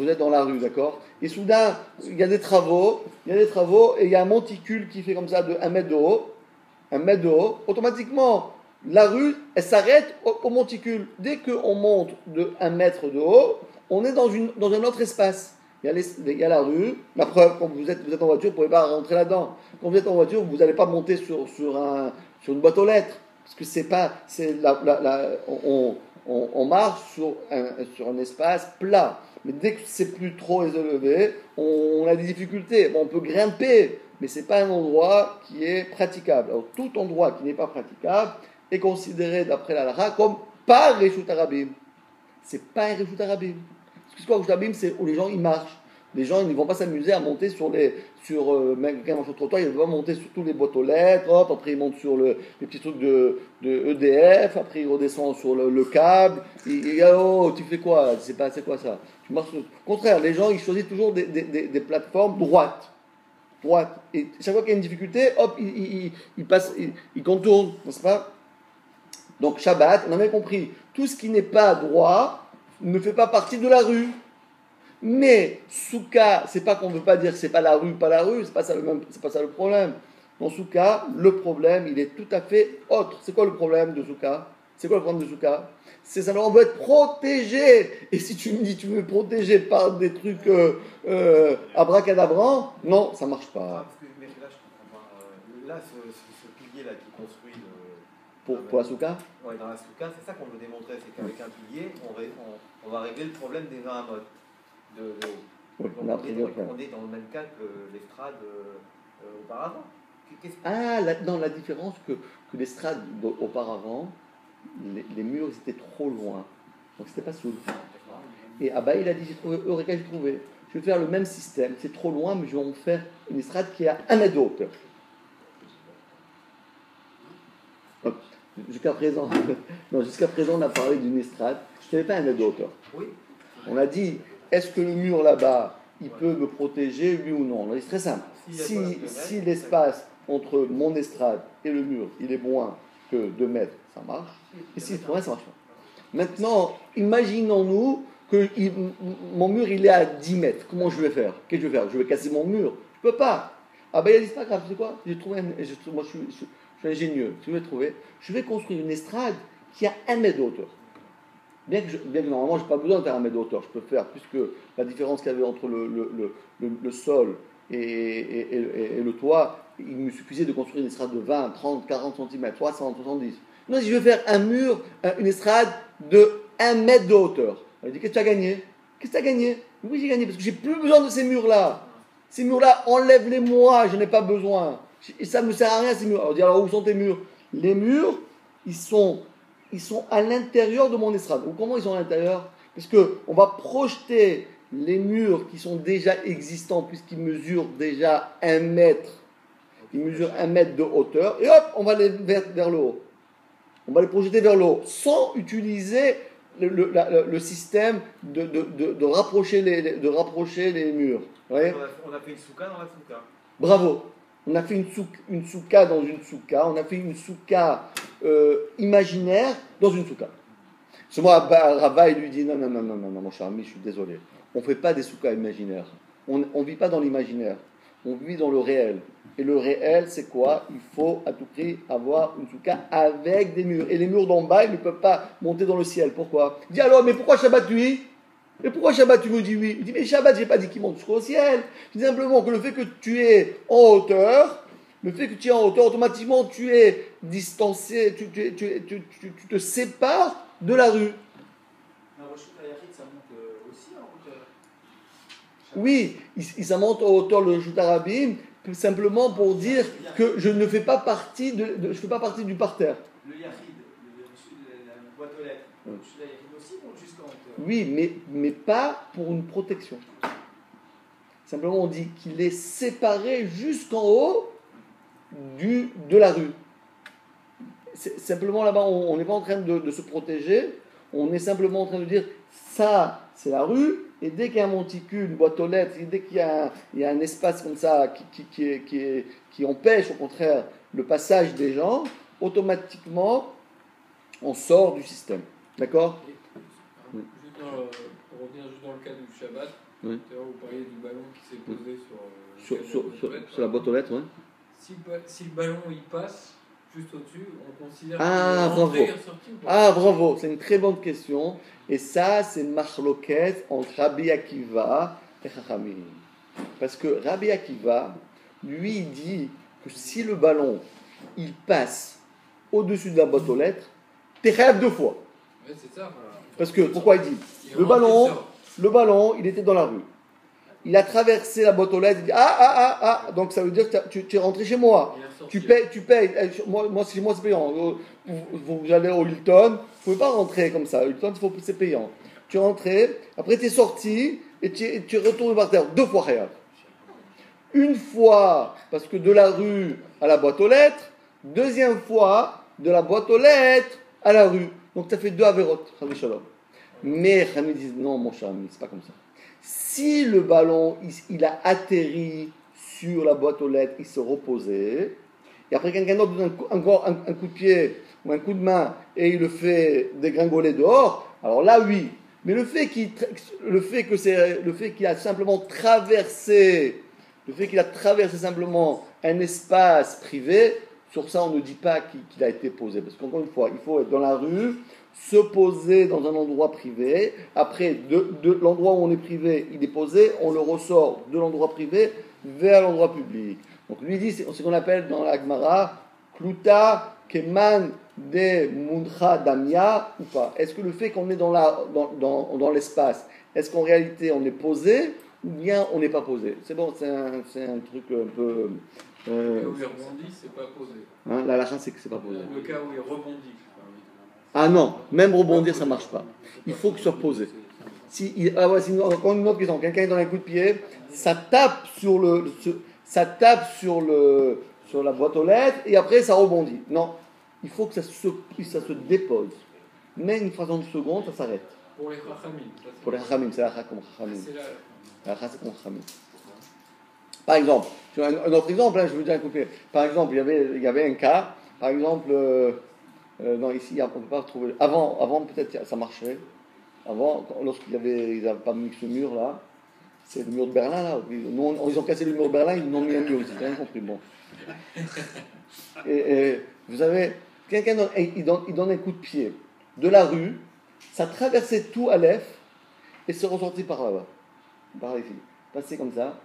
êtes dans la rue, d'accord? Et soudain, il y a des travaux, et il y a un monticule qui fait comme ça de 1 mètre de haut, automatiquement, la rue, elle s'arrête au monticule. Dès qu'on monte de 1 mètre de haut, on est dans un autre espace. Il y a la rue, la preuve, quand vous êtes en voiture, vous ne pouvez pas rentrer là-dedans. Quand vous êtes en voiture, vous n'allez pas monter sur une boîte aux lettres, parce que on marche sur un espace plat. Mais dès que c'est plus trop élevé, on a des difficultés. Bon, on peut grimper, mais ce n'est pas un endroit qui est praticable. Alors, tout endroit qui n'est pas praticable est considéré, d'après la Lara, comme pas Reshut Arabim. Ce n'est pas un Reshut Arabim. Parce que Reshut Arabim, c'est où les gens ils marchent. Les gens ils ne vont pas s'amuser à monter même quelqu'un sur le trottoir, il va monter sur tous les boîtes aux lettres, hop, après il monte sur les petits trucs de EDF, après il redescend sur le câble, oh, tu fais quoi? C'est quoi ça? Tu marches au contraire, les gens ils choisissent toujours des plateformes droites. Et chaque fois qu'il y a une difficulté, hop, ils passent, ils contournent, n'est-ce pas? Donc Shabbat, on a bien compris, tout ce qui n'est pas droit ne fait pas partie de la rue. Mais souka, c'est pas qu'on ne veut pas dire que c'est pas la rue, c'est pas ça le problème. Dans souka, le problème, il est tout à fait autre. C'est quoi le problème de souka? C'est simplement on veut être protégé. Et si tu me dis tu veux me protéger par des trucs abracadabrants, non, ça marche pas. Mais là, je comprends pas. Là, ce pilier là qui construit pour la souka. Ouais, dans la souka, c'est ça qu'on veut démontrer, c'est qu'avec un pilier, on va régler le problème des Nahamot. Oui, on est dans le même cas que l'estrade auparavant. La différence que l'estrade auparavant, les murs étaient trop loin. Donc c'était pas sous. Et Abba il a dit, j'ai trouvé, Eureka, j'ai trouvé. Je vais faire le même système, c'est trop loin, mais je vais en faire une estrade qui a 1 mètre de hauteur. Jusqu'à présent, on a parlé d'une estrade qui n'avait pas 1 mètre de hauteur. Oui. On a dit, est-ce que le mur là-bas, il peut me protéger, oui ou non? C'est très simple. Si l'espace entre mon estrade et le mur, il est moins que 2 mètres, ça marche. Et 6 mètres, ça marche pas. Maintenant, imaginons-nous que mon mur, il est à 10 mètres. Comment je vais faire? Qu'est-ce que je vais faire? Je vais casser mon mur? Je ne peux pas. Ah ben, il a dit, c'est pas grave, tu sais quoi? Moi, je suis ingénieux. Tu veux trouver? Je vais construire une estrade qui a 1 mètre de hauteur. Bien que normalement, je n'ai pas besoin de faire 1 mètre de hauteur. Je peux faire, puisque la différence qu'il y avait entre le sol et le toit, il me suffisait de construire une estrade de 20, 30, 40 cm, 60, 70. Non, si je veux faire un mur, une estrade de 1 mètre de hauteur. Elle dit, qu'est-ce que tu as gagné? Qu'est-ce que tu as gagné? Oui, j'ai gagné, parce que j'ai plus besoin de ces murs-là. Ces murs-là, enlève-les-moi, je n'ai pas besoin. Et ça ne me sert à rien, ces murs. Alors, on dit, alors où sont tes murs? Les murs, ils sont à l'intérieur de mon estrade. Ou comment ils sont à l'intérieur? Parce qu'on va projeter les murs qui sont déjà existants, puisqu'ils mesurent déjà 1 mètre. Ils mesurent 1 mètre de hauteur, et hop, on va les vers le haut. On va les projeter vers le haut, sans utiliser le système de rapprocher les murs. Ouais. On a fait une souka dans la souka. Bravo. On a fait une souka dans une souka. On a fait une souka imaginaire dans une souka. Ce mois, Rava, il lui dit non, mon cher ami, je suis désolé. On ne fait pas des soukas imaginaires. On ne vit pas dans l'imaginaire. On vit dans le réel. Et le réel, c'est quoi? Il faut à tout prix avoir une souka avec des murs. Et les murs d'en bas, ils ne peuvent pas monter dans le ciel. Pourquoi? Il dit alors, mais pourquoi Shabbat oui? Mais pourquoi Shabbat tu me dis oui? Il dit, mais Shabbat, je n'ai pas dit qu'il monte jusqu'au ciel. Je dis simplement que le fait que tu es en hauteur, automatiquement, tu es distancé, tu te sépares de la rue. Ça monte aussi en hauteur. Oui, ça monte en hauteur le Reshut Harabim, simplement pour dire que je ne fais pas partie je fais pas partie du parterre. Le Yachid, la boîte aux lettres, le Yachid aussi monte jusqu'en hauteur. Oui, mais pas pour une protection. Simplement, on dit qu'il est séparé jusqu'en haut de la rue. Simplement là-bas, on n'est pas en train de se protéger, on est simplement en train de dire ça, c'est la rue, et dès qu'il y a un monticule, une boîte aux lettres, et dès qu'il y a un espace comme ça qui empêche au contraire le passage des gens, automatiquement, on sort du système. D'accord? Pour revenir juste dans le cas du Shabbat, oui. Vous parliez du ballon qui s'est posé sur la boîte aux lettres, oui. Si le ballon il passe juste au-dessus, on considère bravo. Bravo, c'est une très bonne question. Et ça, c'est une marloquette entre Rabbi Akiva et Chachamim. Parce que Rabbi Akiva, lui, il dit que si le ballon, il passe au-dessus de la boîte aux lettres, t'es rêve 2 fois. Ouais, c'est ça. Parce que, pourquoi il dit le ballon, il était dans la rue. Il a traversé la boîte aux lettres, il dit donc ça veut dire que tu es rentré chez moi. Tu payes. Moi, chez moi, c'est payant. Vous allez au Hilton, vous ne pouvez pas rentrer comme ça. Au Hilton, c'est payant. Tu es rentré, après tu es sorti, et tu retournes par terre 2 fois rien. Une fois, parce que de la rue à la boîte aux lettres, 2e fois, de la boîte aux lettres à la rue. Donc ça fait 2 avérotes. Mais Rami dit non, mon cher ami, c'est pas comme ça. Si le ballon, il a atterri sur la boîte aux lettres, il se reposait, et après quelqu'un d'autre donne encore un coup de pied ou un coup de main, et il le fait dégringoler dehors, alors là, oui. Mais le fait qu'il a simplement traversé, simplement un espace privé, sur ça, on ne dit pas qu'il a été posé. Parce qu'encore une fois, il faut être dans la rue, se poser dans un endroit privé. Après, de l'endroit où on est privé, il est posé, on le ressort de l'endroit privé vers l'endroit public. Donc lui dit, c'est ce qu'on appelle dans la Gemara, Kluta Keman de Mundcha Damia ou pas. Est-ce que le fait qu'on est dans l'espace, est-ce qu'en réalité on est posé ou bien on n'est pas posé? C'est bon, c'est un truc un peu... le cas où il rebondit, c'est pas posé. La halakha, c'est que c'est pas posé. Le cas où il rebondit. Ah non, même rebondir, ça ne marche pas. Il faut que ce soit posé. Sinon, encore une autre question. Quelqu'un est dans un coup de pied, ça tape sur la boîte aux lettres et après ça rebondit. Non, il faut que ça se dépose. Mais une fraction de seconde, ça s'arrête. Pour les Chachamim. Pour les Chachamim, c'est la halakha comme Chachamim. La halakha, c'est comme Chachamim. Par exemple, un autre exemple, je vous dis un coup de pied. Par exemple, il y avait un cas, par exemple, Non, ici, on ne peut pas trouver. Avant peut-être, ça marchait. Avant, lorsqu'ils n'avaient pas mis ce mur là, c'est le mur de Berlin là. Ils ont cassé le mur de Berlin, ils n'ont mis un mur ici. J'ai rien compris. Bon. Et vous savez, quelqu'un il donne un coup de pied de la rue, ça traversait tout Aleph et c'est ressorti par là-bas. Par ici. Passé comme ça,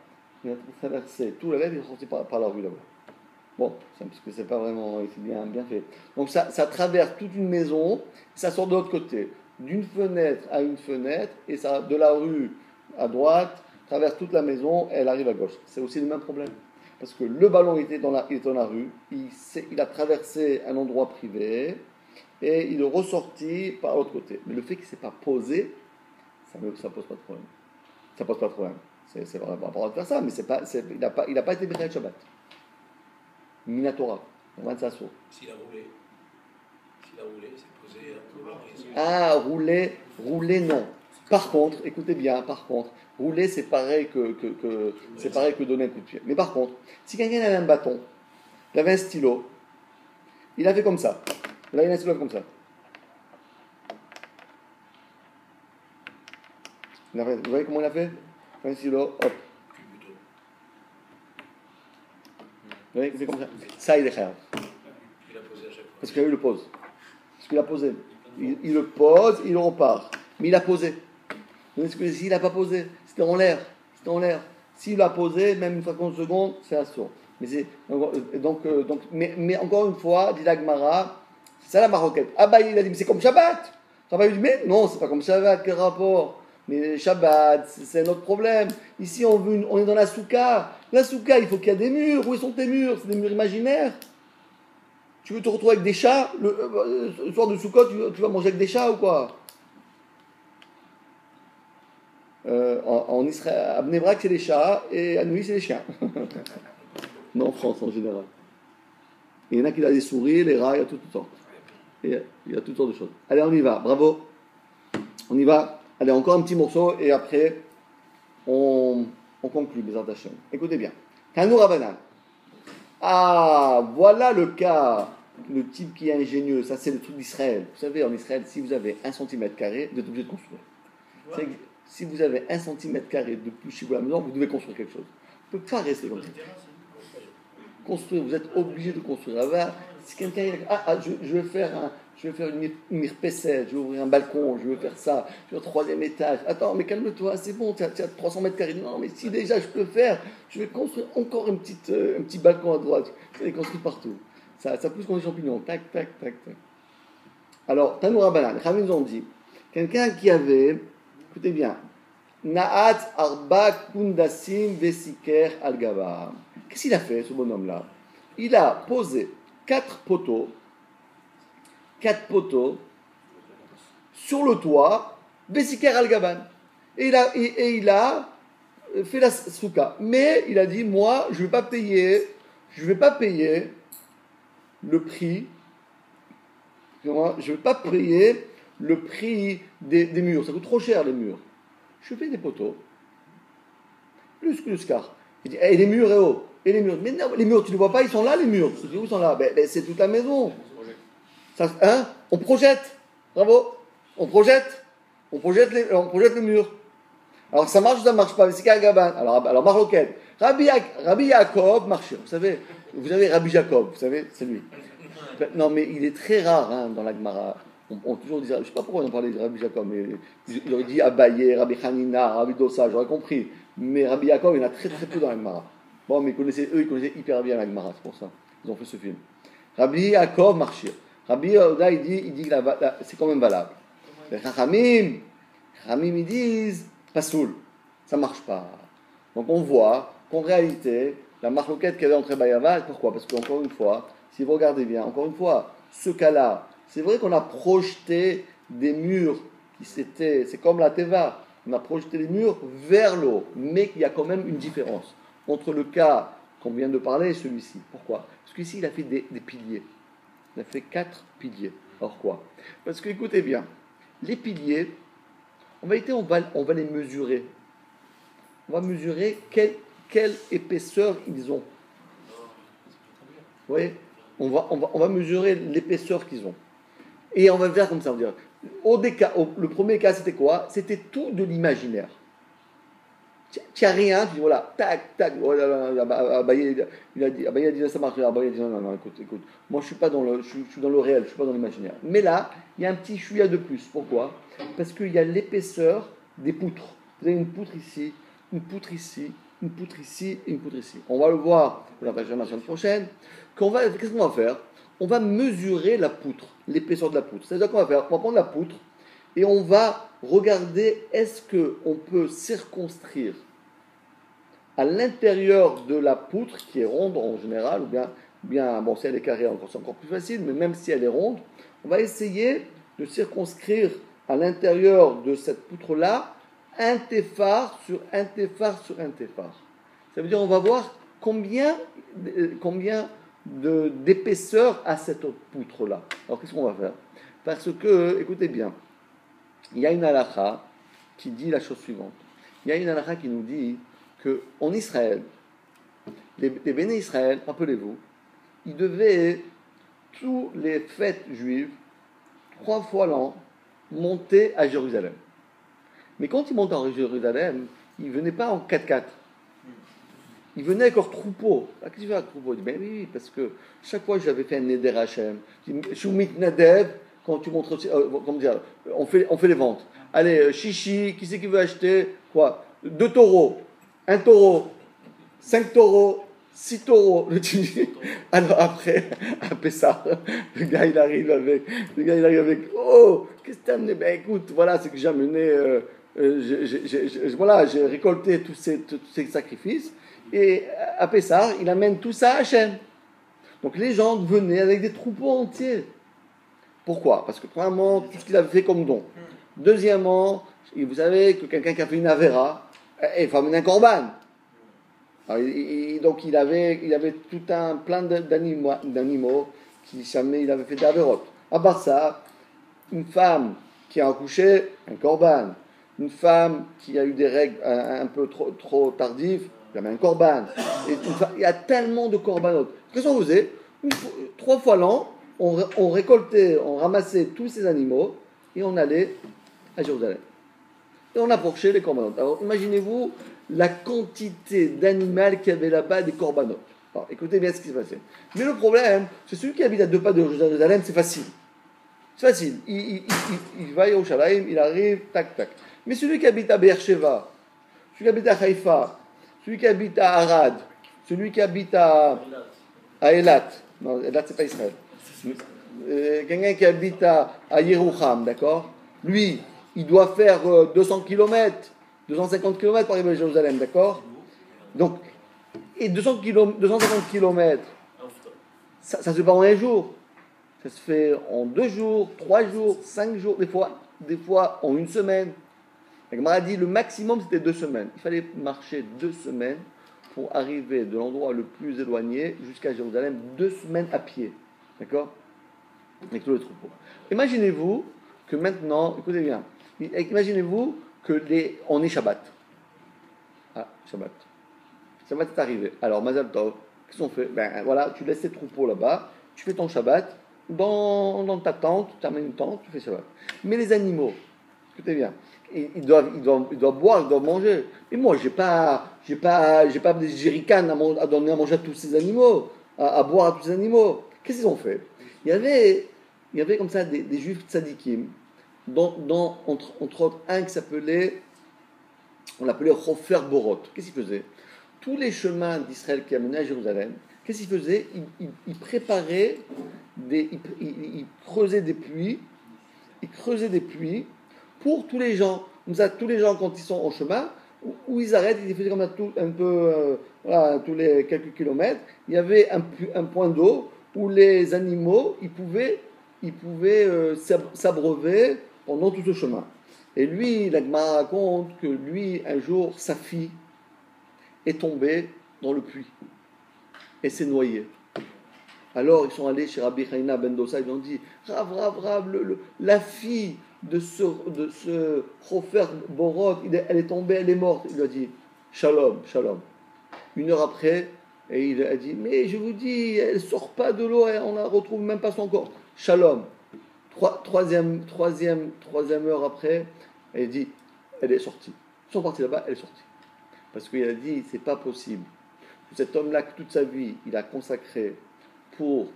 il a traversé tout Aleph et il est ressorti par la rue là-bas. Bon, parce que c'est pas vraiment bien fait. Donc ça traverse toute une maison, ça sort de l'autre côté, d'une fenêtre à une fenêtre, et ça de la rue à droite, traverse toute la maison, et elle arrive à gauche. C'est aussi le même problème. Parce que le ballon était dans la rue, il a traversé un endroit privé, et il est ressorti par l'autre côté. Mais le fait qu'il ne s'est pas posé, ça pose pas de problème. Ça pose pas de problème. C'est vraiment pas le droit de faire ça, mais il n'a pas été Bechayat Shabbat. Minatora, on va de ça. S'il a roulé, c'est posé un peu. Ah, rouler, non. Par contre, écoutez bien, rouler, c'est pareil que donner un coup de pied. Mais par contre, si quelqu'un avait un bâton, il avait un stylo, il a fait comme ça. Là, il a un stylo comme ça. Vous voyez comment il a fait? Un stylo, hop. Vous voyez, c'est comme ça. Ça, il est khayab. Il a posé à chaque fois. Parce qu'il le pose. Parce qu'il a posé. Il le pose, il repart. Mais il a posé. S'il n'a pas posé, c'était en l'air. S'il l'a posé, même une fraction de seconde, c'est un saut. Mais encore une fois, dit la Gemara, c'est ça la maroquette. Ah bah il a dit, mais c'est comme Shabbat. Rabbi lui dit, mais non, c'est pas comme Shabbat, quel rapport? Mais Shabbat, c'est notre problème. Ici, on est dans la souka. La souka, il faut qu'il y ait des murs. Où sont tes murs? C'est des murs imaginaires. Tu veux te retrouver avec des chats? Le soir de Soukot, tu vas manger avec des chats ou quoi? En Israël, à Bnei Brak, c'est les chats, et à Neuilly, c'est les chiens. Non, en France, en général. Il y en a qui ont des souris, les rats, il y a toutes sortes. Il y a toutes sortes de choses. Allez, on y va. Bravo. On y va. Allez, encore un petit morceau, et après, on conclut, Bezrat Hashem. Écoutez bien. Tanour Rabanan. Ah, voilà le cas. Le type qui est ingénieux, ça c'est le truc d'Israël. Vous savez, en Israël, si vous avez 1 cm², vous êtes obligé de construire. Si vous avez 1 cm² de plus chez vous à la maison, vous devez construire quelque chose. Vous ne pouvez pas rester comme ça. Construire, vous êtes obligé de construire. Là-bas, si quelqu'un je vais faire une mirpessette, je vais ouvrir un balcon, je vais faire ça, je vais au 3e étage. Attends, mais calme-toi, c'est bon, tu as 300 m². Non, mais si déjà je peux faire, je vais construire encore un petit balcon à droite. Je vais construire partout. Ça pousse comme des champignons. Tac, tac, tac, tac. Alors, Tanoura Banan, les Khamim nous ont dit, quelqu'un qui avait, écoutez bien, Na'at Arba Kundasim Vesiker Al-Gaba. Qu'est-ce qu'il a fait, ce bonhomme-là? Il a posé 4 poteaux sur le toit, Vesiker Al-Gaban. Et il a fait la souka. Mais il a dit, moi, je ne vais pas payer le prix. Je ne vais pas payer le prix des murs. Ça coûte trop cher, les murs. Je fais des poteaux. Plus que le scar. Il dit, et les murs, et les murs. Mais non, les murs, tu ne les vois pas, ils sont là, les murs. Je dis, où ils sont là? C'est toute la maison. On projette. Bravo. On projette le mur. Alors ça marche ou ça ne marche pas? C'est Gaban. Alors Maroquette. Rabbi Yaakov marche. Vous avez Rabbi Jacob, vous savez, c'est lui. Non, mais il est très rare dans la Gemara. On toujours dit, je ne sais pas pourquoi on parlait de Rabbi Jacob, mais il aurait dit Abaye, Rabbi Hanina, Rabbi Dossa, j'aurais compris. Mais Rabbi Yaakov, il y en a très très peu dans la Gemara. Bon, mais ils connaissaient hyper bien la Gemara, c'est pour ça. Ils ont fait ce film. Rabbi Yaakov Marchir. Rabbi Oda, il dit que c'est quand même valable. Les Chachamim, ils disent Pasoul, ça ne marche pas. Donc on voit qu'en réalité, la marloquette qu'il y avait entre Bayava, pourquoi? Parce qu'encore une fois, si vous regardez bien, encore une fois, ce cas-là, c'est vrai qu'on a projeté des murs c'est comme la Teva, on a projeté les murs vers l'eau, mais il y a quand même une différence entre le cas qu'on vient de parler et celui-ci. Pourquoi? Parce qu'ici, il a fait des piliers. Il a fait 4 piliers. Alors quoi? Parce que, écoutez bien, les piliers, on va les mesurer. On va mesurer quelle épaisseur ils ont. Vous voyez? On va mesurer l'épaisseur qu'ils ont. Et on va faire comme ça, on va dire. Le premier cas, c'était quoi? C'était tout de l'imaginaire. Tu n'as rien, tu dis voilà, tac, tac, oh là là, Abaye, il a dit ça marche, Abaye a dit non, écoute, moi je suis dans le réel, je suis pas dans l'imaginaire. Mais là, il y a un petit chouïa de plus. Pourquoi? Parce qu'il y a l'épaisseur des poutres. Vous avez une poutre ici, une poutre ici, une poutre ici et une poutre ici. On va le voir pour la semaine prochaine. Qu'est-ce qu'on va faire? On va mesurer la poutre, l'épaisseur de la poutre. C'est-à-dire qu'on va faire, on va prendre la poutre et on va regarder est-ce qu'on peut circonscrire à l'intérieur de la poutre, qui est ronde en général, ou bien bon, si elle est carrée, c'est encore plus facile, mais même si elle est ronde, on va essayer de circonscrire à l'intérieur de cette poutre-là un téphar sur un téphar sur un téphar. Ça veut dire on va voir combien d'épaisseur a cette poutre-là. Alors qu'est-ce qu'on va faire? Parce que, écoutez bien, il y a une halakha qui dit la chose suivante. Il y a une halakha qui nous dit qu'en Israël, les béné Israël, rappelez-vous, ils devaient, tous les fêtes juives, 3 fois l'an, monter à Jérusalem. Mais quand ils montent à Jérusalem, ils ne venaient pas en 4x4. Ils venaient avec leur troupeau. Qu'est-ce que tu fais avec le troupeau? Il dit, ben oui, parce que chaque fois j'avais fait un Neder Hashem. Shumit Nadev, quand tu montres, comment dire, on fait les ventes. Allez, chichi, qui c'est qui veut acheter quoi? 2 taureaux, 1 taureau, 5 taureaux, 6 taureaux. Alors après, à Pessah, le gars il arrive avec, oh, qu'est-ce que tu as amené? Ben écoute, voilà, c'est que j'ai amené, voilà, j'ai récolté tous ces sacrifices. Et à Pessah, il amène tout ça à Hachem. Donc les gens venaient avec des troupeaux entiers. Pourquoi? Parce que premièrement, tout ce qu'il avait fait comme don. Deuxièmement, vous savez que quelqu'un qui a fait une avéra, il faut amener un korban. Donc il avait tout un plein d'animaux qui il avait fait des avérotes. À part ça, une femme qui a accouché, un korban. Une femme qui a eu des règles un peu trop tardives, il y avait un korban. Il y a tellement de korbanotes. Qu'est-ce qu'on faisait? 3 fois l'an, on récoltait, on ramassait tous ces animaux et on allait à Jérusalem. Et on approchait les korbanotes. Alors imaginez-vous la quantité d'animaux qu'il y avait là-bas, des korbanotes. Alors écoutez bien ce qui s'est passé. Mais le problème, c'est celui qui habite à 2 pas de Jérusalem, c'est facile. C'est facile. Il va à Yerushalayim, il arrive, tac, tac. Mais celui qui habite à Beersheva, celui qui habite à Haïfa, celui qui habite à Arad, celui qui habite à Eilat, non, Eilat c'est pas Israël, quelqu'un qui habite à Yerouham, d'accord? Lui, il doit faire 200 km, 250 km pour arriver à Jérusalem, d'accord? Donc, et 250 km, ça se fait pas en un jour, ça se fait en 2 jours, 3 jours, 5 jours, des fois en 1 semaine. La Gemara a dit le maximum c'était 2 semaines. Il fallait marcher 2 semaines pour arriver de l'endroit le plus éloigné jusqu'à Jérusalem, 2 semaines à pied. D'accord? Avec tous les troupeaux. Imaginez-vous que maintenant, écoutez bien, imaginez-vous on est Shabbat. Ah, Shabbat. Shabbat est arrivé. Alors, Mazal Tov, qu'est-ce qu'on fait? Ben voilà, tu laisses tes troupeaux là-bas, tu fais ton Shabbat, dans ta tente, tu amènes une tente, tu fais Shabbat. Mais les animaux, écoutez bien, ils doivent boire, ils doivent manger. Et moi, j'ai pas des jerrycans à donner à manger à tous ces animaux, à boire à tous ces animaux. Qu'est-ce qu'ils ont fait? Il y avait comme ça des juifs tzadikim, entre autres un qui s'appelait, on l'appelait Chofer Borot. Qu'est-ce qu'il faisait? Tous les chemins d'Israël qui amenaient à Jérusalem, qu'est-ce qu'il faisait? Il préparait il creusait des puits. Il creusait des puits pour tous les gens. Comme ça, tous les gens, quand ils sont en chemin, où ils arrêtent, ils faisaient comme ça voilà, tous les quelques kilomètres, il y avait un point d'eau où les animaux, ils pouvaient s'abreuver pendant tout ce chemin. Et lui, la Gemara raconte que lui, un jour, sa fille est tombée dans le puits et s'est noyée. Alors ils sont allés chez Rabbi Chaina ben Dosa, ils ont dit Rav, la fille de ce Chofer Borot, elle est tombée, elle est morte. Il lui a dit Shalom. 1 heure après, et il a dit mais je vous dis, elle ne sort pas de l'eau, on ne retrouve même pas son corps. Shalom. Troisième heure après, elle dit, elle est sortie. Ils sont partis là-bas, elle est sortie. Parce qu'il a dit, c'est pas possible. Cet homme-là, que toute sa vie, il a consacré pour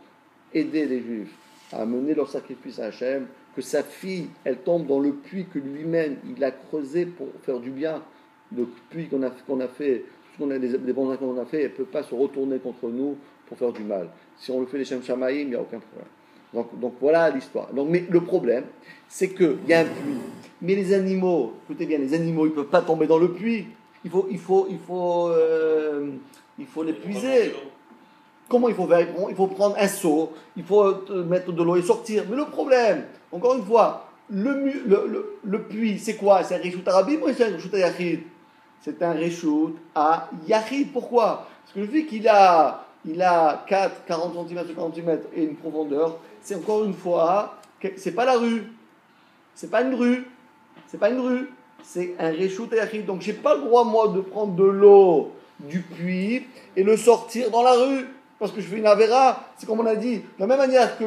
aider les Juifs à mener leur sacrifice à Hachem, que sa fille, elle tombe dans le puits que lui-même, il a creusé pour faire du bien. Le puits qu'on a fait, les bons actes qu'on a fait, elle ne peut pas se retourner contre nous pour faire du mal. Si on le fait les Shem Shamaïm, il n'y a aucun problème. Donc voilà l'histoire. Mais le problème, c'est qu'il y a un puits. Mais les animaux, écoutez bien, les animaux, ils ne peuvent pas tomber dans le puits. Il faut les puiser. Comment il faut faire? Il faut prendre un seau, il faut mettre de l'eau et sortir. Mais le problème, encore une fois, le puits, c'est quoi? C'est un reshoot arabim ou c'est un reshoot à yachid? C'est un reshoot à yachid. Pourquoi? Parce que le fait qu'il a 40 cm sur 40 cm et une profondeur, c'est encore une fois, c'est pas la rue. C'est pas une rue. C'est un reshoot à yachid. Donc j'ai pas le droit, moi, de prendre de l'eau du puits et le sortir dans la rue. Parce que je fais une avéra, c'est comme on a dit, de la même manière que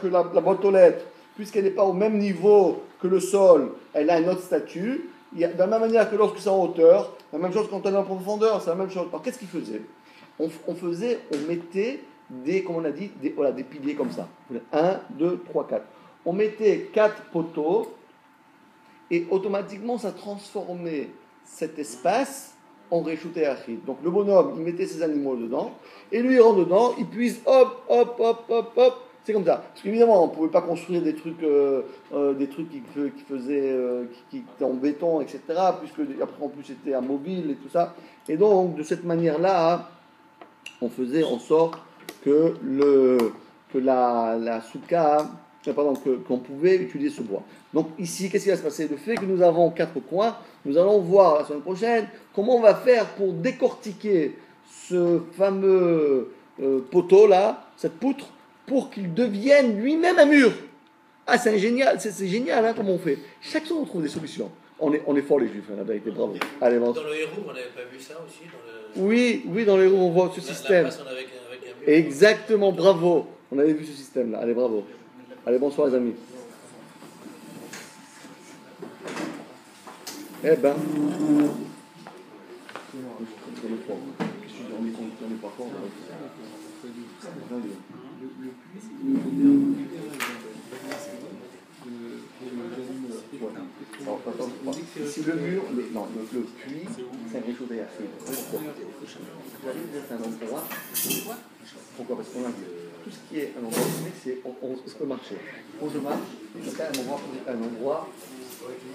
la boîte aux lettres, puisqu'elle n'est pas au même niveau que le sol, elle a un autre statut. De la même manière que lorsque c'est en hauteur, la même chose quand on est en profondeur, c'est la même chose. Alors qu'est-ce qu'il faisait? On mettait des piliers comme ça. 1, 2, 3, 4. On mettait 4 poteaux et automatiquement ça transformait cet espace en réchouté achid. Donc le bonhomme, il mettait ses animaux dedans, et lui il rentre dedans, il puise, hop, c'est comme ça. Parce qu'évidemment, on ne pouvait pas construire des trucs qui étaient en béton, etc., puisque après en plus c'était amovible et tout ça. Et donc, de cette manière-là, on faisait en sorte que la souka, qu'on pouvait utiliser ce bois. Donc ici, qu'est-ce qui va se passer? Le fait que nous avons 4 coins, nous allons voir la semaine prochaine comment on va faire pour décortiquer ce fameux poteau-là, cette poutre, pour qu'il devienne lui-même un mur. Ah, c'est génial, hein, comment on fait. Chaque fois, on trouve des solutions. On est forts les Juifs, la vérité, bravo. Allez, dans le héros, on n'avait pas vu ça aussi Oui, dans le héros, on voit ce système. Avec un mur. Exactement, bravo. On avait vu ce système-là. Allez, bravo. Allez, bonsoir les amis. Eh ben. Ici le mur, le puits, c'est un réchaud d'air. C'est un endroit. Pourquoi? Parce qu'on a vu tout ce qui est un endroit, c'est on peut marcher. Quand je marche, c'est un endroit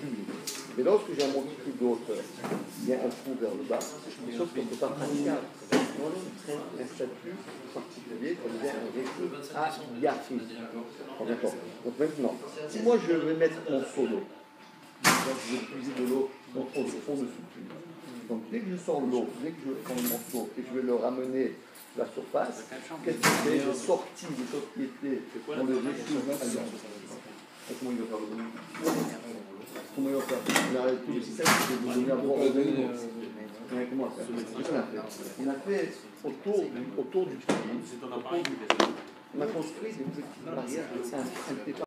public. Mais lorsque j'ai un monticule de hauteur, il y a un trou vers le bas, sauf qu'on ne peut pas pratiquer un statut particulier, ça devient un réchaud à yachid. D'accord. Donc maintenant, si moi je vais mettre mon seau d'eau, je vais puiser de l'eau au fond de ce puits. Donc dès que je sors l'eau, dès que je prends mon seau et je vais le ramener à la surface, qu'est-ce que j'ai sorti des choses qui étaient dans le réchaud à yachid. Comment il va faire le bonhomme? Comment il va faire? Il a tout le système qui est donné à voir au bonhomme. Comment il a fait autour du puits. On a construit des petites barrières